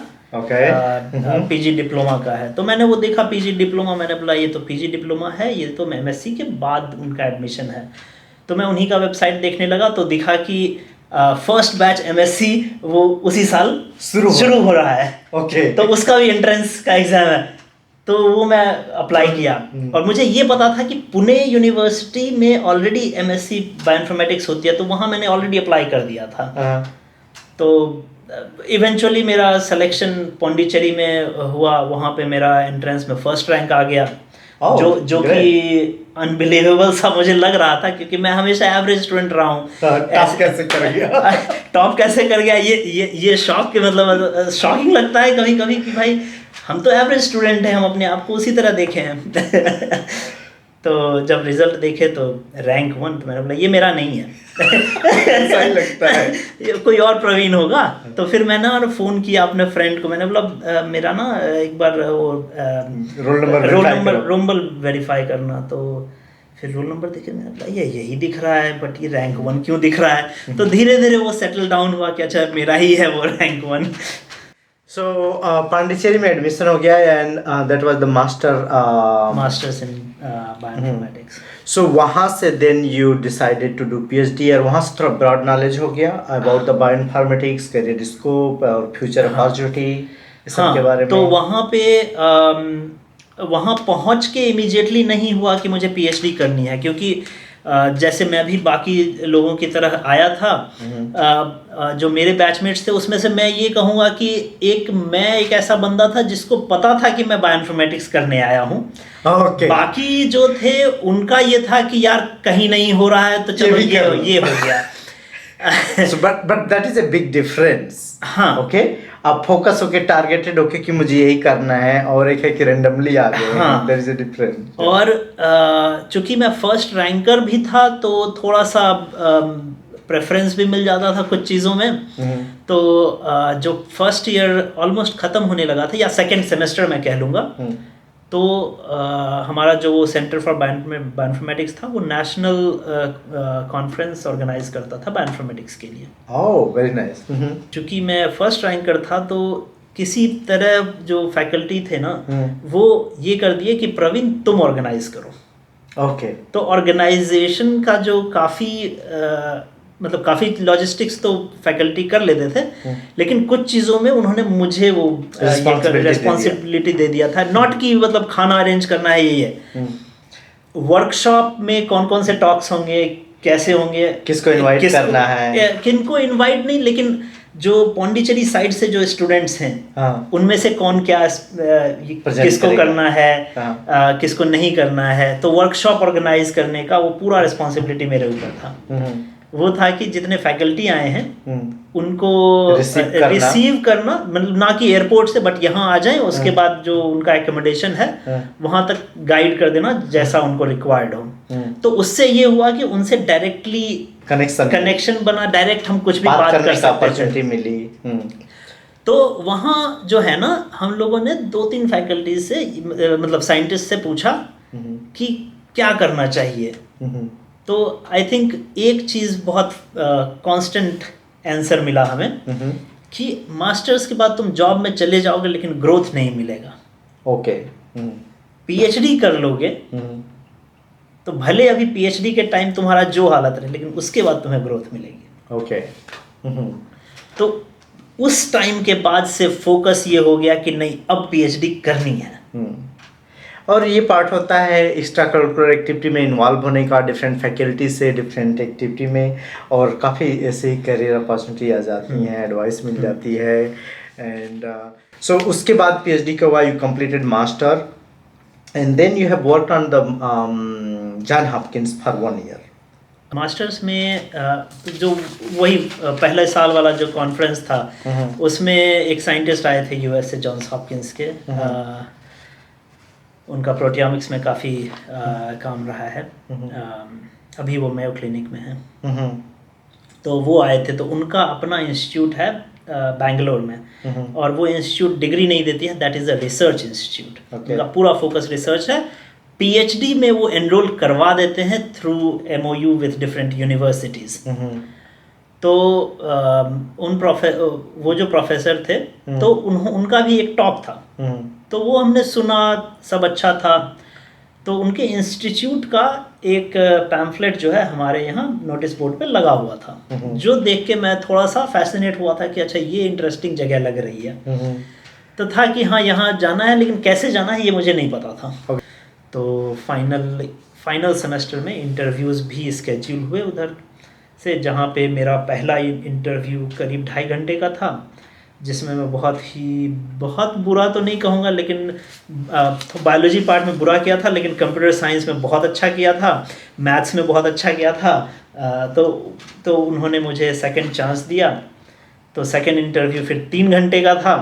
PG डिप्लोमा का है। तो मैंने वो देखा PG डिप्लोमा, मैंने बोला ये तो PG डिप्लोमा है, ये तो MSc के बाद उनका एडमिशन है। तो मैं उन्हीं का वेबसाइट देखने लगा, तो दिखा कि फर्स्ट बैच MSc वो उसी साल शुरू हो रहा है। तो उसका भी एंट्रेंस का एग्ज़ाम है, तो वो मैं अप्लाई किया। और मुझे ये पता था कि पुणे यूनिवर्सिटी में ऑलरेडी MSc बायोइन्फॉर्मेटिक्स होती है, तो वहाँ मैंने ऑलरेडी अप्लाई कर दिया था। तो इवेंचुअली मेरा सिलेक्शन पौंडीचेरी में हुआ, वहाँ पे मेरा एंट्रेंस में फर्स्ट रैंक आ गया। जो कि अनबिलीवेबल सा मुझे लग रहा था, क्योंकि मैं हमेशा एवरेज स्टूडेंट रहा हूँ। टॉप कैसे कर गया ये शॉक के मतलब शॉकिंग लगता है कभी कभी कि भाई हम तो एवरेज स्टूडेंट हैं, हम अपने आप को उसी तरह देखे हैं। तो जब रिजल्ट देखे तो रैंक 1, तो मैंने बोला ये मेरा नहीं है। ऐसा ही लगता है, ये कोई और प्रवीण होगा। तो फिर मैंने फ़ोन किया अपने फ्रेंड को, मैंने बोला मेरा ना एक बार वो रोल नंबर वेरीफाई करना। तो फिर रोल नंबर देखे, मैंने बोला ये यही दिख रहा है, बट ये रैंक 1 क्यों दिख रहा है। तो धीरे धीरे वो सेटल डाउन हुआ कि अच्छा मेरा ही है वो रैंक 1। So Pondicherry में एडमिशन हो गया, and that was the masters in bioinformatics. So वहाँ से then you decided to do PhD, और वहाँ से थोड़ा ब्रॉड नॉलेज हो गया about the bioinformatics, career scope और फ्यूचर अपॉर्चुनिटी सब के बारे में। तो वहाँ पे वहाँ पहुँच के इमीडिएटली नहीं हुआ कि मुझे PhD करनी है, क्योंकि जैसे मैं भी बाकी लोगों की तरह आया था, जो मेरे बैचमेट्स थे उसमें से मैं ये कहूँगा कि मैं एक ऐसा बंदा था जिसको पता था कि मैं बायोइन्फॉर्मेटिक्स करने आया हूँ। बाकी जो थे उनका ये था कि यार कहीं नहीं हो रहा है तो चलो ये हो गया। but that is a big difference। हाँ, ओके, आप फोकस होके टारगेटेड होके कि मुझे यही करना है, और एक है कि रैंडमली आ गए। हाँ, there is a difference। और चूंकि मैं फर्स्ट रैंकर भी था, तो थोड़ा सा प्रेफरेंस भी मिल जाता था कुछ चीज़ों में। तो जो फर्स्ट ईयर ऑलमोस्ट ख़त्म होने लगा था, या सेकेंड सेमेस्टर मैं कह लूँगा, तो हमारा जो सेंटर फॉर बायोइन्फॉर्मेटिक्स था, वो नेशनल कॉन्फ्रेंस ऑर्गेनाइज करता था बायोइन्फॉर्मेटिक्स के लिए। ओह, वेरी नाइस। चूँकि मैं फर्स्ट रैंकर था, तो किसी तरह जो फैकल्टी थे ना, वो ये कर दिए कि प्रवीण तुम ऑर्गेनाइज करो। ओके। तो ऑर्गेनाइजेशन का जो काफ़ी लॉजिस्टिक्स तो फैकल्टी कर लेते थे, लेकिन कुछ चीज़ों में उन्होंने मुझे वो रिस्पॉन्सिबिलिटी दे दिया था। नॉट कि मतलब खाना अरेंज करना है, ये है वर्कशॉप में कौन कौन से टॉक्स होंगे, कैसे होंगे, किसको इनवाइट करना है, किनको इनवाइट नहीं, लेकिन जो पौंडीचेरी साइड से जो स्टूडेंट्स हैं, उनमें से कौन क्या किसको करना है, किसको नहीं करना है। तो वर्कशॉप ऑर्गेनाइज करने का वो पूरा रिस्पॉन्सिबिलिटी मेरे ऊपर था। वो था कि जितने फैकल्टी आए हैं उनको रिसीव करना, मतलब ना कि एयरपोर्ट से, बट यहाँ आ जाएं, उसके बाद जो उनका एकोमोडेशन है वहाँ तक गाइड कर देना जैसा उनको रिक्वायर्ड हो। तो उससे ये हुआ कि उनसे डायरेक्टली कनेक्शन बना, डायरेक्ट हम कुछ भी बात कर सकते थे, मिली। तो वहाँ जो है ना, हम लोगों ने 2-3 फैकल्टी से, मतलब साइंटिस्ट से पूछा कि क्या करना चाहिए। तो आई थिंक एक चीज़ बहुत कांस्टेंट आंसर मिला हमें कि मास्टर्स के बाद तुम जॉब में चले जाओगे, लेकिन ग्रोथ नहीं मिलेगा। ओके। PhD कर लोगे तो भले अभी पीएचडी के टाइम तुम्हारा जो हालत रहे, लेकिन उसके बाद तुम्हें ग्रोथ मिलेगी। ओके। तो उस टाइम के बाद से फोकस ये हो गया कि नहीं, अब पीएचडी करनी है। और ये पार्ट होता है एक्स्ट्रा करिकुलर एक्टिविटी में इन्वॉल्व होने का, डिफरेंट फैकल्टी से डिफरेंट एक्टिविटी में, और काफ़ी ऐसे करियर अपॉर्चुनिटी आ जाती हैं, एडवाइस मिल जाती है। एंड सो उसके बाद पीएचडी के बाद you completed master and then you have worked on the John Hopkins for 1 year. Masters में जो वही पहले साल वाला जो कॉन्फ्रेंस था, उसमें एक साइंटिस्ट आए थे यूएस से, जॉन्स हॉपकिंस के। उनका प्रोटियोमिक्स में काफ़ी काम रहा है। अभी वो मेयो क्लिनिक में है। तो वो आए थे, तो उनका अपना इंस्टीट्यूट है बैंगलोर में, और वो इंस्टीट्यूट डिग्री नहीं देती है, that is a research institute. उनका पूरा फोकस रिसर्च है। पीएचडी में वो एनरोल करवा देते हैं through MOU with different universities. तो वो जो प्रोफेसर थे, तो उनका भी एक टॉक था, तो वो हमने सुना, सब अच्छा था। तो उनके इंस्टीट्यूट का एक पैम्फलेट जो है हमारे यहाँ नोटिस बोर्ड पे लगा हुआ था, जो देख के मैं थोड़ा सा फैसिनेट हुआ था कि अच्छा, ये इंटरेस्टिंग जगह लग रही है। तो था कि हाँ, यहाँ जाना है, लेकिन कैसे जाना है ये मुझे नहीं पता था। तो फाइनल सेमेस्टर में इंटरव्यूज़ भी स्केड्यूल हुए उधर से, जहाँ पे मेरा पहला इंटरव्यू करीब 2.5 घंटे का था, जिसमें मैं बहुत बुरा तो नहीं कहूँगा, लेकिन तो बायोलॉजी पार्ट में बुरा किया था, लेकिन कंप्यूटर साइंस में बहुत अच्छा किया था, मैथ्स में बहुत अच्छा किया था। तो उन्होंने मुझे सेकंड चांस दिया। तो सेकंड इंटरव्यू फिर 3 घंटे का था,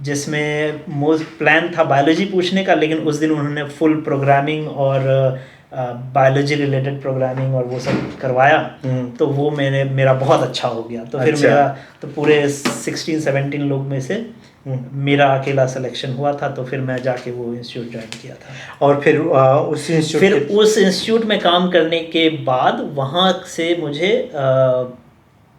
जिसमें मोस्ट प्लान था बायोलॉजी पूछने का, लेकिन उस दिन उन्होंने फुल प्रोग्रामिंग और बायोलॉजी रिलेटेड प्रोग्रामिंग और वो सब करवाया। तो वो मेरा बहुत अच्छा हो गया। तो फिर मेरा तो पूरे 16-17 लोग में से मेरा अकेला सिलेक्शन हुआ था। तो फिर मैं जाके वो इंस्टीट्यूट ज्वाइन किया था। और फिर उस इंस्टीट्यूट में काम करने के बाद वहाँ से मुझे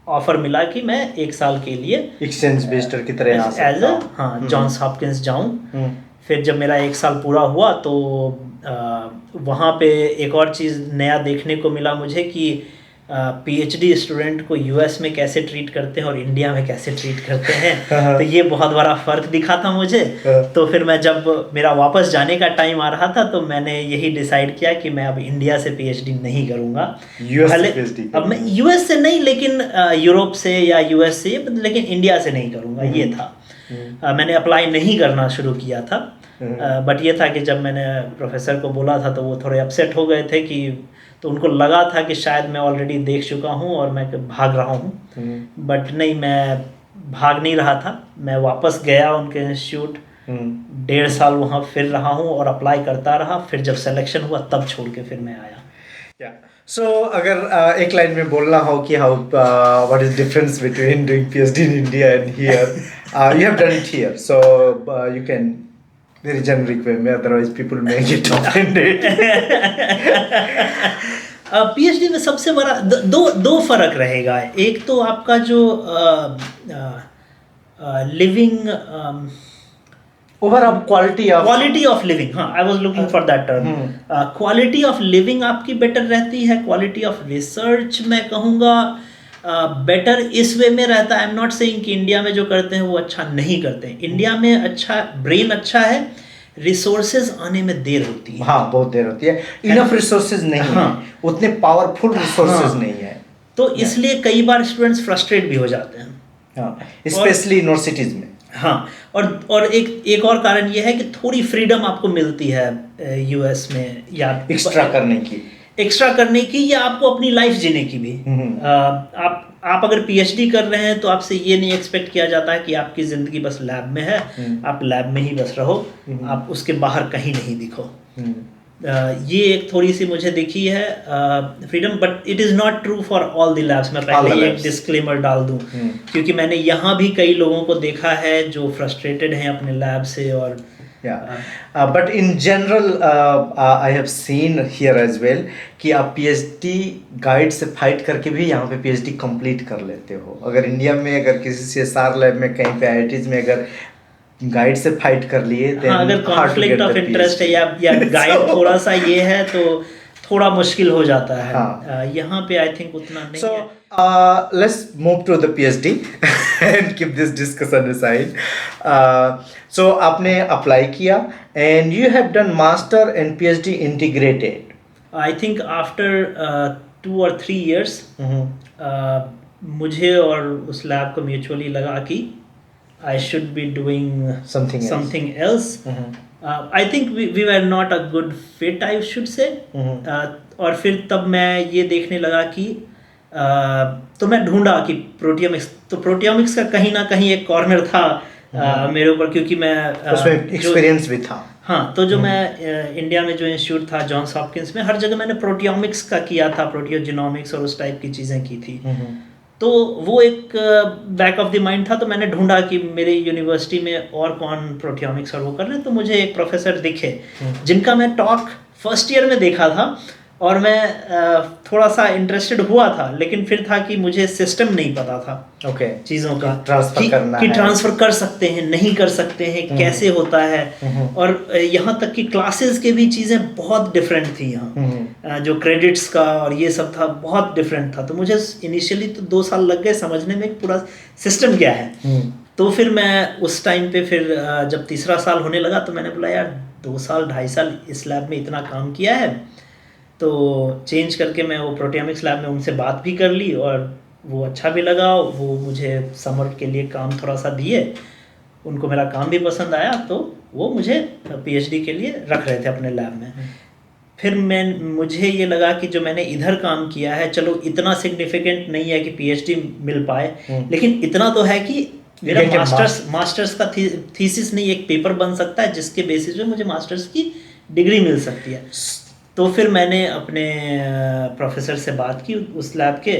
ऑफर मिला कि मैं 1 साल के लिए एक्सचेंज विजिटर की तरह आ सकता हूं, जॉन्स हॉपकिंस जाऊं। फिर जब मेरा 1 साल पूरा हुआ, तो वहाँ पे एक और चीज़ नया देखने को मिला मुझे कि पीएचडी स्टूडेंट को यूएस में कैसे ट्रीट करते हैं और इंडिया में कैसे ट्रीट करते हैं। तो ये बहुत बड़ा फ़र्क दिखा था मुझे। तो फिर मैं, जब मेरा वापस जाने का टाइम आ रहा था, तो मैंने यही डिसाइड किया कि मैं अब इंडिया से पीएचडी नहीं करूँगा। अब मैं यूएस से नहीं, लेकिन यूरोप से या यूएस से, लेकिन इंडिया से नहीं करूँगा, ये था। मैंने अप्लाई नहीं करना शुरू किया था। बट ये था कि जब मैंने प्रोफेसर को बोला था, तो वो थोड़े अपसेट हो गए थे कि, तो उनको लगा था कि शायद मैं ऑलरेडी देख चुका हूँ और मैं भाग रहा हूँ। बट नहीं, मैं भाग नहीं रहा था। मैं वापस गया उनके इंस्टीट्यूट, 1.5 साल वहाँ फिर रहा हूँ और अप्लाई करता रहा। फिर जब सिलेक्शन हुआ, तब छोड़ के फिर मैं आया। सो अगर एक लाइन में बोलना हो कि how what is difference between doing PhD in India and here, you have done it here, so you can very generic way में, otherwise people may get offended. PhD में सबसे बड़ा दो फर्क रहेगा। एक तो आपका जो living overall quality of living, हाँ, I was looking for that term. Quality of living आपकी बेटर रहती है। क्वालिटी ऑफ रिसर्च मैं कहूँगा बेटर इस वे में रहता है। आई एम नॉट सेइंग कि इंडिया में जो करते हैं वो अच्छा नहीं करते हैं। इंडिया में अच्छा, ब्रेन अच्छा है, रिसोर्सेज आने में देर होती है। हाँ, बहुत देर होती है। इनफ रिसोर्सेज नहीं है, उतने पावरफुल रिसोर्सेज नहीं है। तो इसलिए कई बार स्टूडेंट्स फ्रस्ट्रेट भी हो जाते हैं, स्पेशली यूनिवर्सिटीज में। हाँ, और एक और कारण ये है कि थोड़ी फ्रीडम आपको मिलती है यूएस में, या एक्स्ट्रा करने की या आपको अपनी लाइफ जीने की भी। आप अगर पीएचडी कर रहे हैं, तो आपसे ये नहीं एक्सपेक्ट किया जाता है कि आपकी ज़िंदगी बस लैब में है, आप लैब में ही बस रहो, आप उसके बाहर कहीं नहीं दिखो। ये एक थोड़ी सी मुझे दिखी है freedom, but it is not true for all the labs. मैं पहले एक डिस्क्लेमर डाल दूं, क्योंकि मैंने यहाँ भी कई लोगों को देखा है जो फ्रस्ट्रेटेड हैं अपने लैब से। और but in general I have seen here as well कि आप पीएचडी गाइड से फाइट करके भी यहाँ पे पीएचडी कंप्लीट कर लेते हो। अगर इंडिया में अगर किसी सीएसआर लैब में कहीं पे आईआईटीज में अगर गाइड से फाइट कर लिए, अगर कॉन्फ्लिक्ट ऑफ इंटरेस्ट है या गाइड थोड़ा सा ये है, तो थोड़ा मुश्किल हो जाता है। हाँ। यहाँ पे आई थिंक उतना नहीं So, है। let's move to the PhD and keep this discussion aside. So, आपने apply किया and you have done master and PhD integrated. I think after 2 or 3 years मुझे और उस लैब को म्यूचुअली लगा कि I should be doing Something else. Something else. I think we were not a good fit, I should say. और फिर तब मैं ये देखने लगा कि तो मैं ढूंढा कि प्रोटियोमिक्स, तो प्रोटियोमिक्स का कहीं ना कहीं एक कॉर्नर था मेरे ऊपर, क्योंकि मैं उसमें एक्सपीरियंस भी था। हाँ, तो जो मैं इंडिया में जो इंस्टीट्यूट था जॉन्स हॉपकिंस में, हर जगह मैंने प्रोटियोमिक्स का किया था, प्रोटियोजिनोमिक्स और उस टाइप की चीज़ें की थी। तो वो एक बैक ऑफ द माइंड था। तो मैंने ढूंढा कि मेरे यूनिवर्सिटी में और कौन प्रोटियोमिक्स और वो कर रहे हैं। तो मुझे एक प्रोफेसर दिखे जिनका मैं टॉक फर्स्ट ईयर में देखा था, और मैं थोड़ा सा इंटरेस्टेड हुआ था, लेकिन फिर था कि मुझे सिस्टम नहीं पता था Okay. चीज़ों का, ट्रांसफर करना कि है। ट्रांसफर कर सकते हैं, नहीं कर सकते हैं, कैसे होता है। और यहाँ तक कि क्लासेस के भी चीज़ें बहुत डिफरेंट थी यहाँ। जो क्रेडिट्स का और ये सब था, बहुत डिफरेंट था। तो मुझे इनिशियली तो 2 साल लग गए समझने में पूरा सिस्टम क्या है। तो फिर मैं उस टाइम पे फिर जब तीसरा साल होने लगा तो मैंने बोला यार 2 साल 2.5 साल इस लैब में इतना काम किया है, तो चेंज करके मैं वो प्रोटियोमिक्स लैब में उनसे बात भी कर ली, और वो अच्छा भी लगा। वो मुझे समर के लिए काम थोड़ा सा दिए, उनको मेरा काम भी पसंद आया, तो वो मुझे पीएचडी के लिए रख रहे थे अपने लैब में। फिर मुझे ये लगा कि जो मैंने इधर काम किया है, चलो इतना सिग्निफिकेंट नहीं है कि पीएचडी मिल पाए, लेकिन इतना तो है कि मेरा मास्टर्स का थीसिस नहीं, एक पेपर बन सकता है जिसके बेसिस पे मुझे मास्टर्स की डिग्री मिल सकती है। तो फिर मैंने अपने प्रोफेसर से बात की उस लैब के।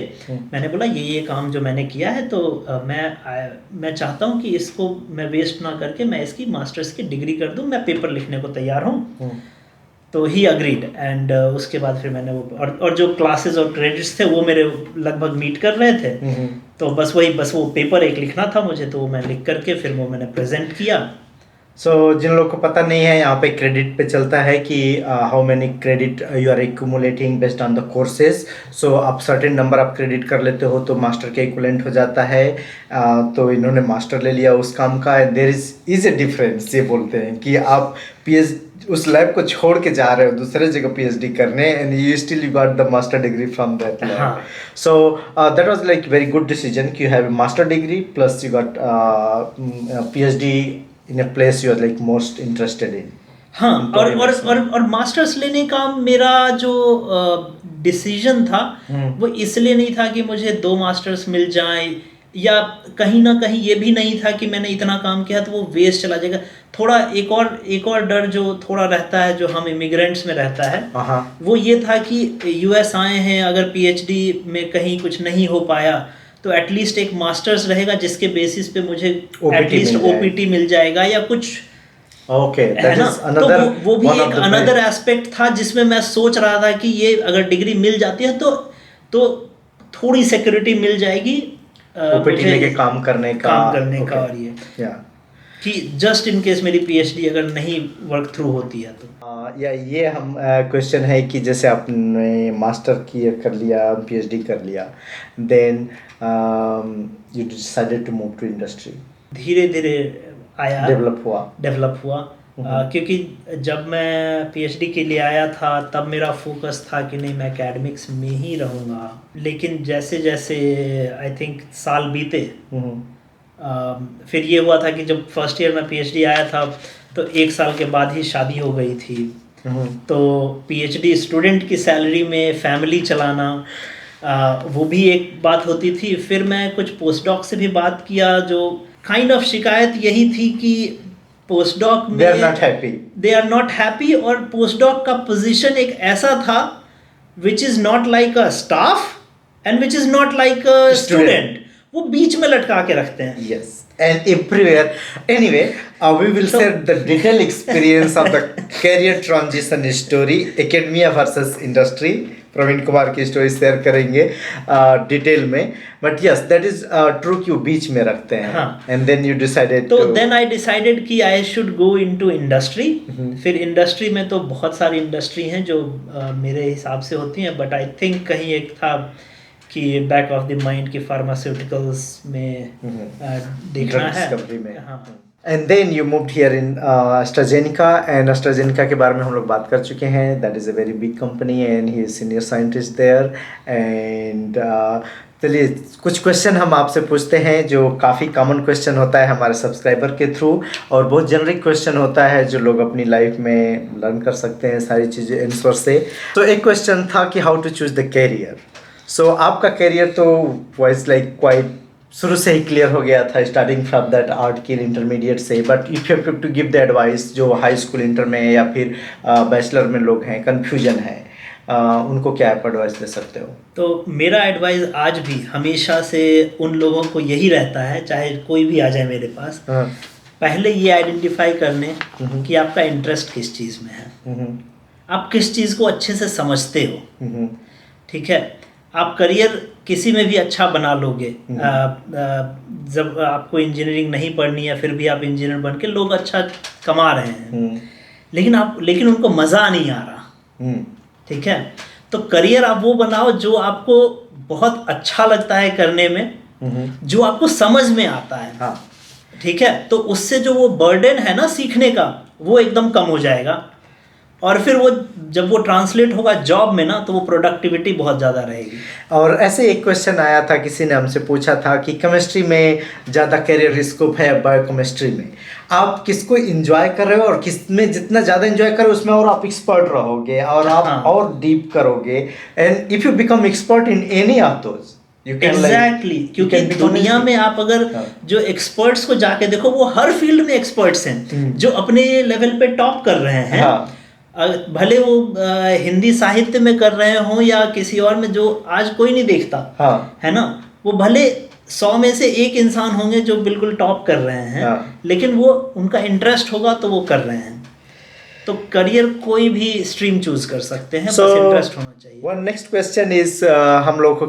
मैंने बोला ये काम जो मैंने किया है, तो मैं चाहता हूँ कि इसको मैं वेस्ट ना करके मैं इसकी मास्टर्स की डिग्री कर दूँ, मैं पेपर लिखने को तैयार हूँ। तो ही अग्रीड, एंड उसके बाद फिर मैंने वो और जो क्लासेस और क्रेडिट्स थे वो मेरे लगभग मीट कर रहे थे। तो बस वो पेपर एक लिखना था मुझे, तो वो मैं लिख करके फिर वो मैंने प्रेजेंट किया। सो जिन लोगों को पता नहीं है, यहाँ पे क्रेडिट पे चलता है कि how many credit you are accumulating based on the courses. So आप सर्टेन नंबर आप क्रेडिट कर लेते हो तो मास्टर के इक्विवेलेंट हो जाता है। तो इन्होंने मास्टर ले लिया उस काम का। देयर इज ए डिफरेंस, ये बोलते हैं कि आप पीएच उस लैब को छोड़ के जा रहे हो दूसरे जगह पीएचडी करने, and you still you got the master degree from that lab. So that was like very good decision कि you have a master degree plus you got PhD in a place you are like most interested in. हाँ, और मास्टर्स लेने का मेरा जो डिसीजन था वो इसलिए नहीं था कि मुझे 2 मास्टर्स मिल जाएं, या कहीं ना कहीं ये भी नहीं था कि मैंने इतना काम किया तो वो वेस्ट चला जाएगा। थोड़ा एक और डर जो थोड़ा रहता है, जो हम इमिग्रेंट्स में रहता है, वो ये था कि यूएस आए हैं, अगर पीएचडी में कहीं कुछ नहीं हो पाया तो एटलीस्ट एक मास्टर्स रहेगा जिसके बेसिस पे मुझे एटलीस्ट ओपीटी मिल जाएगा या कुछ। ओके, है ना। तो वो भी एक अनदर एस्पेक्ट था जिसमें मैं सोच रहा था कि ये अगर डिग्री मिल जाती है तो थोड़ी सिक्योरिटी मिल जाएगी ओपीटी लेके काम करने का और ये कि जस्ट इन केस मेरी पीएचडी अगर नहीं वर्क थ्रू होती है तो। या ये हम क्वेश्चन है कि जैसे आपने मास्टर कर लिया, पीएचडी कर लिया, then you decided to move to industry. धीरे धीरे आया, डेवलप हुआ। क्योंकि जब मैं पीएचडी के लिए आया था तब मेरा फोकस था कि नहीं मैं एकेडमिक्स में ही रहूँगा, लेकिन जैसे जैसे आई थिंक साल बीते, फिर ये हुआ था कि जब फर्स्ट ईयर में पीएचडी आया था तो 1 साल के बाद ही शादी हो गई थी। तो पीएचडी स्टूडेंट की सैलरी में फैमिली चलाना वो भी एक बात होती थी। फिर मैं कुछ पोस्टडॉक से भी बात किया, जो काइंड ऑफ शिकायत यही थी कि पोस्टडॉक में दे आर नॉट हैप्पी, और पोस्टडॉक का पोजीशन एक ऐसा था which is not like a staff and which is not like a student, वो बीच में लटका के रखते हैं। Yes, and everywhere. Anyway, we will share the detailed experience of the career transition story, academia versus industry Praveen Kumar की स्टोरी शेयर करेंगे डिटेल में, but yes that is true कि वो बीच में रखते हैं। हाँ। एंड देन यू डिसाइडेड तो देन आई डिसाइडेड कि I should go into industry. फिर इंडस्ट्री में तो बहुत सारी इंडस्ट्री हैं जो मेरे हिसाब से होती हैं, बट आई थिंक कहीं एक था कि बैक ऑफ द माइंड की फार्मास्यूटिकल्स में देखना है। डिस्कवरी में। हाँ। And then you moved here in AstraZeneca, and AstraZeneca के बारे में हम लोग बात कर चुके हैं। That is a very big company and he is senior scientist there. And चलिए कुछ क्वेश्चन हम आपसे पूछते हैं जो काफ़ी कॉमन क्वेश्चन होता है हमारे सब्सक्राइबर के थ्रू, और बहुत जेनरिक क्वेश्चन होता है जो लोग अपनी लाइफ में लर्न कर सकते हैं सारी चीज़ें आंसर से। तो एक क्वेश्चन था कि how to choose the career. So आपका कैरियर तो वाइज लाइक क्वाइट शुरू से ही क्लियर हो गया था, स्टार्टिंग फ्रॉम दैट आर्ट की इंटरमीडिएट से, but if you have to give the advice जो हाई स्कूल इंटर में या फिर बैचलर में लोग हैं, कन्फ्यूजन है, उनको क्या आप एडवाइस दे सकते हो? तो मेरा एडवाइस आज भी हमेशा से उन लोगों को यही रहता है, चाहे कोई भी आ जाए मेरे पास, पहले ये आइडेंटिफाई करने कि आपका इंटरेस्ट किस चीज़ में है, आप किस चीज़ को अच्छे से समझते हो। ठीक है, आप करियर किसी में भी अच्छा बना लोगे। जब आपको इंजीनियरिंग नहीं पढ़नी है फिर भी आप इंजीनियर बन के लोग अच्छा कमा रहे हैं, लेकिन उनको मज़ा नहीं आ रहा। ठीक है, तो करियर आप वो बनाओ जो आपको बहुत अच्छा लगता है करने में, जो आपको समझ में आता है। हाँ। ठीक है, तो उससे जो वो बर्डन है ना सीखने का, वो एकदम कम हो जाएगा, और फिर वो जब वो ट्रांसलेट होगा जॉब में ना, तो वो प्रोडक्टिविटी बहुत ज़्यादा रहेगी। और ऐसे एक क्वेश्चन आया था, किसी ने हमसे पूछा था कि केमिस्ट्री में ज़्यादा कैरियर स्कोप है बायोकेमिस्ट्री में, आप किसको एंजॉय कर रहे हो और किस में जितना ज़्यादा एंजॉय करो उसमें और आप एक्सपर्ट रहोगे और आप और डीप करोगे, and if you become expert in any of those exactly, क्योंकि दुनिया में आप अगर जो एक्सपर्ट्स को जाके देखो, वो हर फील्ड में एक्सपर्ट्स हैं जो अपने लेवल पे टॉप कर रहे हैं। भले वो हिंदी साहित्य में कर रहे हों या किसी और में, जो आज कोई नहीं देखता। है ना, वो भले 100 में से एक इंसान होंगे जो बिल्कुल टॉप कर रहे हैं, लेकिन वो उनका इंटरेस्ट होगा तो वो कर रहे हैं। तो करियर कोई भी स्ट्रीम चूज कर सकते हैं, बस इंटरेस्ट होना चाहिए। वन नेक्स्ट क्वेश्चन इज, हम लोग को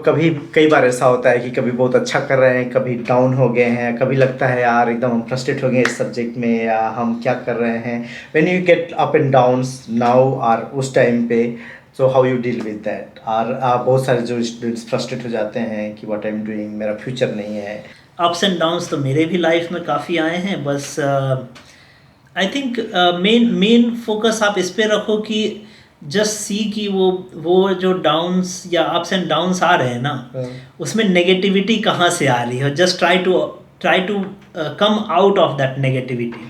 कई बार ऐसा होता है कि कभी बहुत अच्छा कर रहे हैं, कभी डाउन हो गए हैं, कभी लगता है यार एकदम हम फ्रस्ट्रेट हो गए इस सब्जेक्ट में, या हम क्या कर रहे हैं। When you get up and downs now और उस टाइम पे, so how you deal with that? और बहुत सारे जो स्टूडेंट्स फ्रस्ट्रेट हो जाते हैं कि व्हाट आई एम डूइंग, मेरा फ्यूचर नहीं है। अप्स एंड डाउन्स तो मेरे भी लाइफ में काफ़ी आए हैं, बस आई थिंक मेन फोकस आप इस पे रखो कि जस्ट सी कि वो जो डाउन्स या अप्स एंड डाउन्स आ रहे हैं ना, उसमें नेगेटिविटी कहाँ से आ रही है। Just try to come out of that negativity.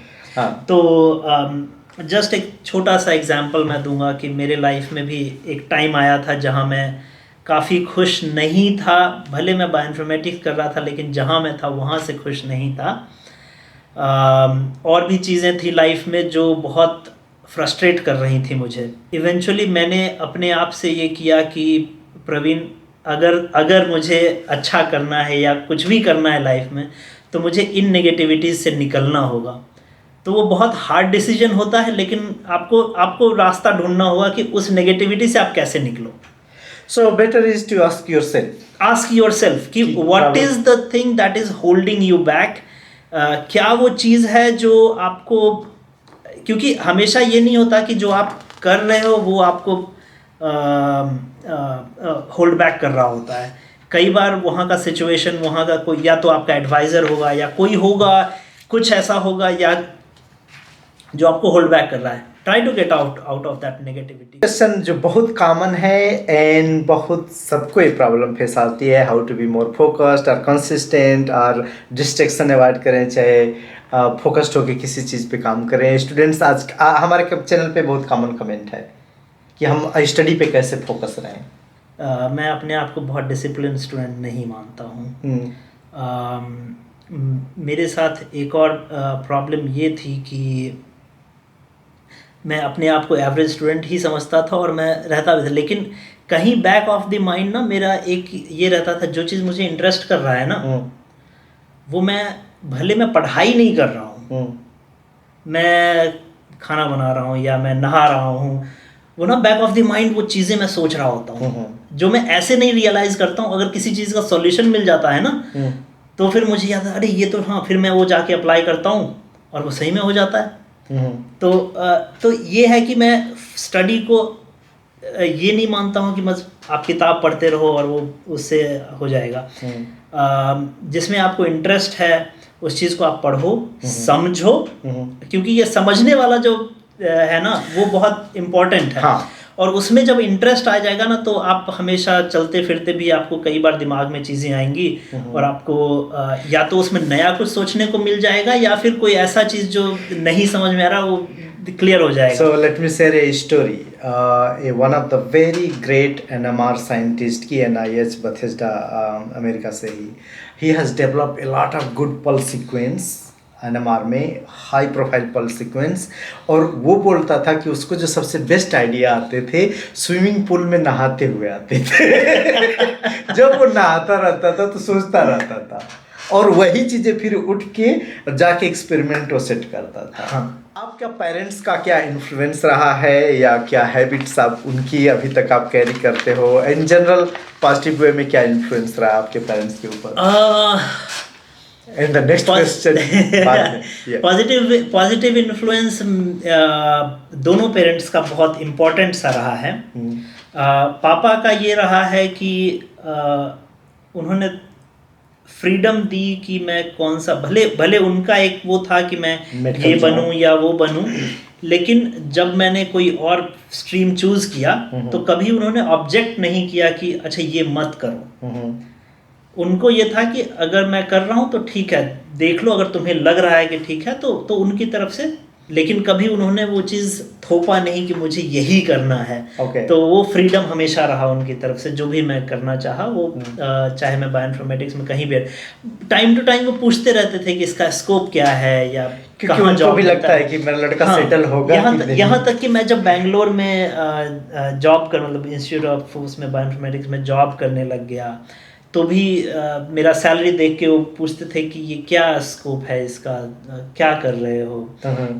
तो जस्ट एक छोटा सा एग्जांपल मैं दूंगा कि मेरे लाइफ में भी एक टाइम आया था जहाँ मैं काफ़ी खुश नहीं था। भले मैं बायोइन्फॉर्मेटिक्स कर रहा था, लेकिन जहाँ मैं था वहाँ से खुश नहीं था। और भी चीज़ें थी लाइफ में जो बहुत फ्रस्ट्रेट कर रही थी मुझे। इवेंचुअली मैंने अपने आप से ये किया कि प्रवीण, अगर मुझे अच्छा करना है या कुछ भी करना है लाइफ में, तो मुझे इन नेगेटिविटीज़ से निकलना होगा। तो वो बहुत हार्ड डिसीजन होता है, लेकिन आपको रास्ता ढूंढना होगा कि उस नेगेटिविटी से आप कैसे निकलो। So better is to ask yourself कि what is the thing that is holding you back. क्या वो चीज़ है जो आपको, क्योंकि हमेशा ये नहीं होता कि जो आप कर रहे हो वो आपको होल्ड बैक कर रहा होता है। कई बार वहाँ का सिचुएशन, वहाँ का कोई, या तो आपका एडवाइज़र होगा या कोई होगा, कुछ ऐसा होगा या जो आपको होल्ड बैक कर रहा है। Try to get out of that negativity. Question जो बहुत कॉमन है एंड बहुत सबको ये प्रॉब्लम फेस आती है, how to be more focused और कंसिस्टेंट, और डिस्ट्रैक्शन अवॉइड करें, चाहे फोकस्ड होकर किसी चीज़ पे काम करें। स्टूडेंट्स आज हमारे चैनल पे बहुत कॉमन कमेंट है कि हम स्टडी पे कैसे फोकस रहें। मैं अपने आप को बहुत डिसिप्लिन स्टूडेंट नहीं मानता हूँ। मेरे साथ एक और प्रॉब्लम ये थी कि मैं अपने आप को एवरेज स्टूडेंट ही समझता था और मैं रहता भी था, लेकिन कहीं बैक ऑफ द माइंड ना मेरा एक ये रहता था, जो चीज़ मुझे इंटरेस्ट कर रहा है ना, वो भले मैं पढ़ाई नहीं कर रहा हूँ, मैं खाना बना रहा हूँ या मैं नहा रहा हूँ, वो ना बैक ऑफ द माइंड वो चीज़ें मैं सोच रहा होता हूँ जो मैं ऐसे नहीं रियलाइज करता हूँ। अगर किसी चीज़ का सॉल्यूशन मिल जाता है ना तो फिर मुझे याद है अरे ये तो हाँ, फिर मैं वो जाके अप्लाई करता हूँ और वो सही में हो जाता है। तो ये है कि मैं स्टडी को ये नहीं मानता हूँ कि बस आप किताब पढ़ते रहो और वो उससे हो जाएगा। जिसमें आपको इंटरेस्ट है उस चीज़ को आप पढ़ो, समझो, क्योंकि ये समझने वाला जो है ना वो बहुत इम्पोर्टेंट है। हाँ। और उसमें जब इंटरेस्ट आ जाएगा ना तो आप हमेशा चलते फिरते भी आपको कई बार दिमाग में चीज़ें आएंगी और आपको या तो उसमें नया कुछ सोचने को मिल जाएगा या फिर कोई ऐसा चीज़ जो नहीं समझ में आ रहा वो क्लियर हो जाएगा। So let me share a story. One of the very great NMR scientist की NIH Bethesda अमेरिका से he has developed a lot of good pulse sequence NMR में हाई प्रोफाइल पल्स सीक्वेंस। और वो बोलता था कि उसको जो सबसे बेस्ट आइडिया आते थे स्विमिंग पूल में नहाते हुए आते थे। जब वो नहाता रहता था तो सोचता रहता था और वही चीज़ें फिर उठ के जाके एक्सपेरिमेंट वो सेट करता था। हाँ। आपका पेरेंट्स का क्या इन्फ्लुएंस रहा है या क्या हैबिट्स आप उनकी अभी तक आप कैरी करते हो? इन जनरल पॉजिटिव वे में क्या इन्फ्लुएंस रहा आपके पेरेंट्स के ऊपर? And the next question positive influence दोनों पेरेंट्स का बहुत इम्पोर्टेंट सा रहा है। पापा का ये रहा है कि उन्होंने फ्रीडम दी कि मैं कौन सा भले उनका एक वो था कि मैं ये बनूं या वो बनूं, लेकिन जब मैंने कोई और स्ट्रीम चूज किया तो कभी उन्होंने ऑब्जेक्ट नहीं किया कि अच्छा ये मत करो। उनको ये था कि अगर मैं कर रहा हूँ तो ठीक है, देख लो, अगर तुम्हें लग रहा है कि ठीक है तो उनकी तरफ से, लेकिन कभी उन्होंने वो चीज़ थोपा नहीं कि मुझे यही करना है। तो वो फ्रीडम हमेशा रहा उनकी तरफ से, जो भी मैं करना चाहा वो चाहे मैं बायोइन्फॉर्मेटिक्स में कहीं भी, टाइम टू टाइम वो पूछते रहते थे कि इसका स्कोप क्या है या कहाँ जॉब भी लगता है कि मेरा लड़का सेटल होगा। यहाँ तक कि मैं जब बैंगलोर में जॉब कर मतलब इंस्टीट्यूट ऑफ उसमें बायोइन्फॉर्मेटिक्स में जॉब करने लग गया तो भी मेरा सैलरी देख के वो पूछते थे कि ये क्या स्कोप है इसका, क्या कर रहे हो,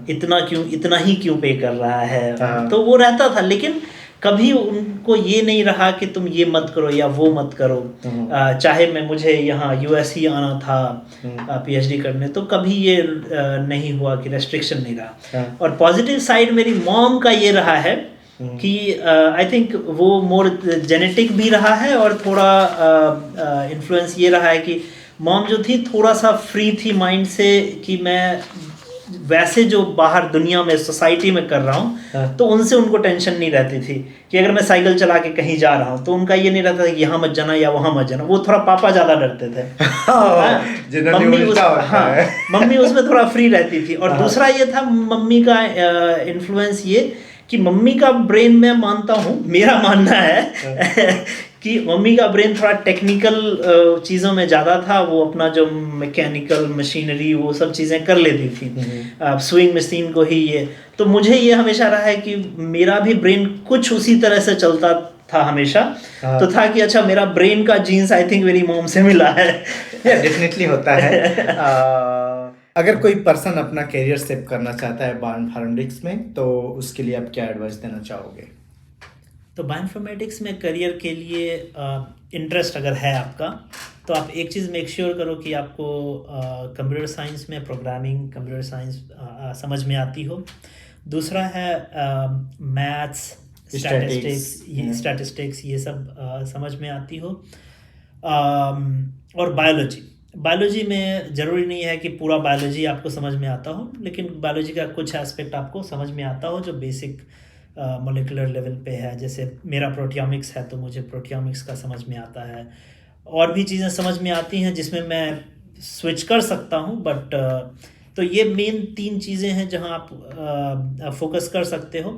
इतना ही क्यों पे कर रहा है। तो वो रहता था, लेकिन कभी उनको ये नहीं रहा कि तुम ये मत करो या वो मत करो। चाहे मुझे यहाँ US ही आना था PhD करने, तो कभी ये नहीं हुआ कि रेस्ट्रिक्शन नहीं रहा। और पॉजिटिव साइड मेरी मॉम का ये रहा है कि आई थिंक वो मोर जेनेटिक भी रहा है और थोड़ा इन्फ्लुएंस ये रहा है कि मॉम जो थी थोड़ा सा फ्री थी माइंड से कि मैं वैसे जो बाहर दुनिया में सोसाइटी में कर रहा हूँ तो उनसे उनको टेंशन नहीं रहती थी कि अगर मैं साइकिल चला के कहीं जा रहा हूँ तो उनका ये नहीं रहता था कि यहाँ मत जाना या वहाँ मत जाना। वो थोड़ा पापा ज़्यादा डरते थे। मम्मी उसमें थोड़ा फ्री रहती थी। और दूसरा ये था मम्मी का इन्फ्लुएंस ये कि मम्मी का ब्रेन मैं मानता हूँ, मेरा मानना है कि मम्मी का ब्रेन थोड़ा टेक्निकल चीज़ों में ज़्यादा था। वो अपना जो मैकेनिकल मशीनरी वो सब चीज़ें कर लेती थी, स्विंग मशीन को ही ये। तो मुझे ये हमेशा रहा है कि मेरा भी ब्रेन कुछ उसी तरह से चलता था हमेशा। तो था कि अच्छा मेरा ब्रेन का जीन्स आई थिंक मेरी मॉम से मिला है। डेफिनेटली होता है। अगर कोई पर्सन अपना करियर सेव करना चाहता है बायोइन्फॉर्मेटिक्स में तो उसके लिए आप क्या एडवाइस देना चाहोगे? तो बायोइन्फॉर्मेटिक्स में करियर के लिए इंटरेस्ट अगर है आपका तो आप एक चीज़ मेक श्योर करो कि आपको कंप्यूटर साइंस में प्रोग्रामिंग, कंप्यूटर साइंस समझ में आती हो। दूसरा है मैथ्स, स्टैटिस्टिक्स ये सब समझ में आती हो। और बायोलॉजी में ज़रूरी नहीं है कि पूरा बायोलॉजी आपको समझ में आता हो, लेकिन बायोलॉजी का कुछ एस्पेक्ट आपको समझ में आता हो जो बेसिक मॉलिक्यूलर लेवल पे है। जैसे मेरा प्रोटियोमिक्स है तो मुझे प्रोटियोमिक्स का समझ में आता है। और भी चीज़ें समझ में आती हैं जिसमें मैं स्विच कर सकता हूँ, बट तो ये मेन 3 चीज़ें हैं जहाँ आप फोकस कर सकते हो।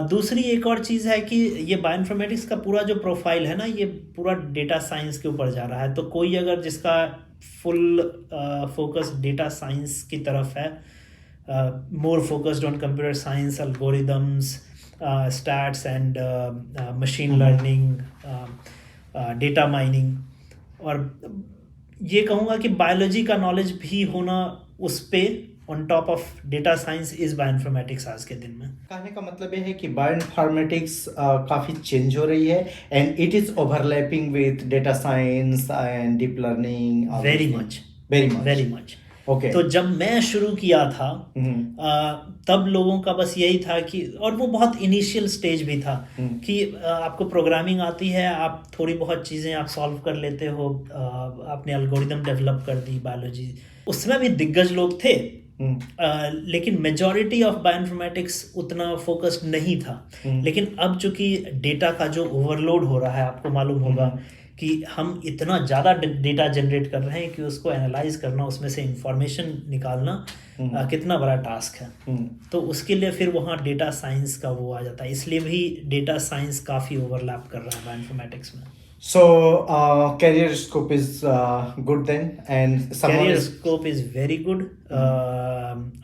दूसरी एक और चीज़ है कि ये बायोइन्फॉर्मेटिक्स का पूरा जो प्रोफाइल है ना, ये पूरा डेटा साइंस के ऊपर जा रहा है। तो कोई अगर जिसका फुल फोकस डेटा साइंस की तरफ है, more focused on computer science, algorithms, stats and machine learning, data mining, और ये कहूँगा कि बायोलॉजी का नॉलेज भी होना उस पे on top of data science is bioinformatics आज के दिन में। कहने का मतलब ये है कि बायोइन्फॉर्मेटिक्स काफ़ी चेंज हो रही है and it is overlapping with data science and deep learning. Very much, very much, very much. Okay. तो जब मैं शुरू किया था तब लोगों का बस यही था कि, और वो बहुत इनिशियल स्टेज भी था कि आपको प्रोग्रामिंग आती है, आप थोड़ी बहुत चीज़ें आप सॉल्व कर लेते हो, आपने एल्गोरिदम डेवलप कर दी बायोलॉजी, उसमें भी दिग्गज लोग थे। लेकिन मेजॉरिटी ऑफ बायोइन्फॉर्मेटिक्स उतना फोकस्ड नहीं था। लेकिन अब चूंकि डेटा का जो ओवरलोड हो रहा है, आपको मालूम होगा कि हम इतना ज़्यादा डेटा जनरेट कर रहे हैं कि उसको एनालाइज करना, उसमें से इंफॉर्मेशन निकालना कितना बड़ा टास्क है। तो उसके लिए फिर वहाँ डेटा साइंस का वो आ जाता है, इसलिए भी डेटा साइंस काफ़ी ओवरलैप कर रहा है बायोइन्फॉर्मेटिक्स में। So, career scope is good then, and someone career is scope is very good.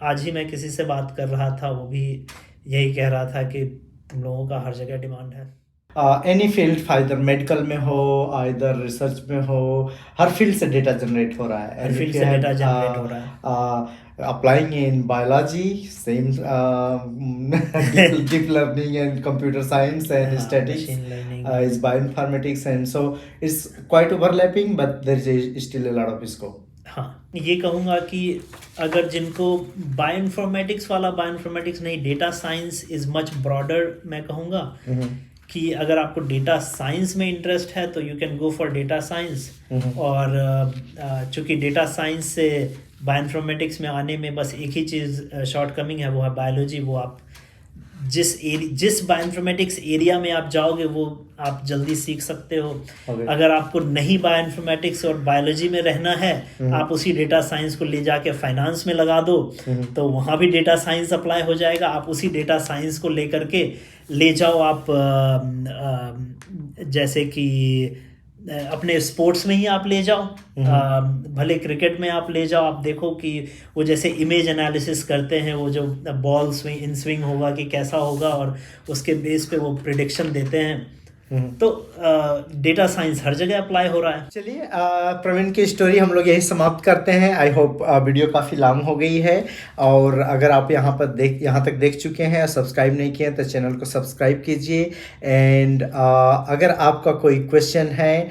आज ही मैं किसी से बात कर रहा था, वो भी यही कह रहा था कि तुम लोगों का हर जगह डिमांड है। एनी फील्ड, इधर मेडिकल में हो, इधर रिसर्च में हो, हर फील्ड से डेटा जनरेट हो रहा है। हर फील्ड से डेटा जनरेट हो रहा है। Applying in biology, same deep learning and computer science and statistics machine learning is bioinformatics, and so it's quite overlapping, but there is still a lot of scope. हाँ, ये कहूँगा कि अगर जिनको बायोइन्फॉर्मेटिक्स वाला, बायोइन्फॉर्मेटिक्स नहीं, data science is much broader, मैं कहूँगा कि अगर आपको डेटा साइंस में इंटरेस्ट है तो you can go for data science. और चूँकि डेटा साइंस से बायोइन्फॉर्मेटिक्स में आने में बस एक ही चीज़ शॉर्ट कमिंग है, वो है बायोलॉजी। वो आप जिस बायोइन्फॉर्मेटिक्स एरिया में आप जाओगे वो आप जल्दी सीख सकते हो। अगर आपको नहीं बायोइन्फॉर्मेटिक्स और बायोलॉजी में रहना है, आप उसी डेटा साइंस को ले जाके फाइनेंस में लगा दो, तो वहाँ भी डेटा साइंस अप्लाई हो जाएगा। आप उसी डेटा साइंस को लेकर के ले जाओ, आप जैसे कि अपने स्पोर्ट्स में ही आप ले जाओ, भले क्रिकेट में आप ले जाओ, आप देखो कि वो जैसे इमेज एनालिसिस करते हैं, वो जो बॉल स्विंग इन स्विंग होगा कि कैसा होगा, और उसके बेस पे वो प्रिडिक्शन देते हैं। तो डेटा साइंस हर जगह अप्लाई हो रहा है। चलिए, प्रवीण की स्टोरी हम लोग यही समाप्त करते हैं। आई होप वीडियो काफ़ी लॉन्ग हो गई है, और अगर आप यहाँ तक देख चुके हैं और सब्सक्राइब नहीं किए हैं तो चैनल को सब्सक्राइब कीजिए। एंड अगर आपका कोई क्वेश्चन है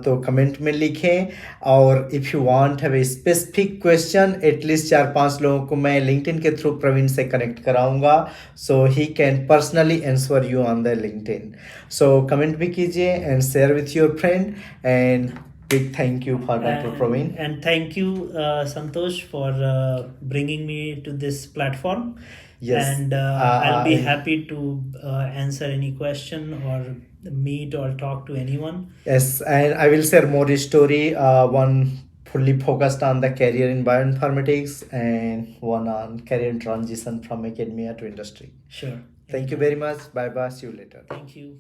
तो कमेंट में लिखें, और if you want have a specific question, at least 4-5 लोगों को मैं लिंक्डइन के थ्रू प्रवीण से कनेक्ट कराऊंगा, so he can personally answer you on the LinkedIn. So comment भी कीजिए and share with your friend, and big thank you for Dr. Praveen. And thank you, Santosh, for bringing me to this platform. Yes. And I'll be happy to answer any question or meet or talk to anyone. Yes, and I will share more story, one fully focused on the career in bioinformatics and one on career transition from academia to industry. Sure. Thank you very much. Bye bye. See you later. Thank you.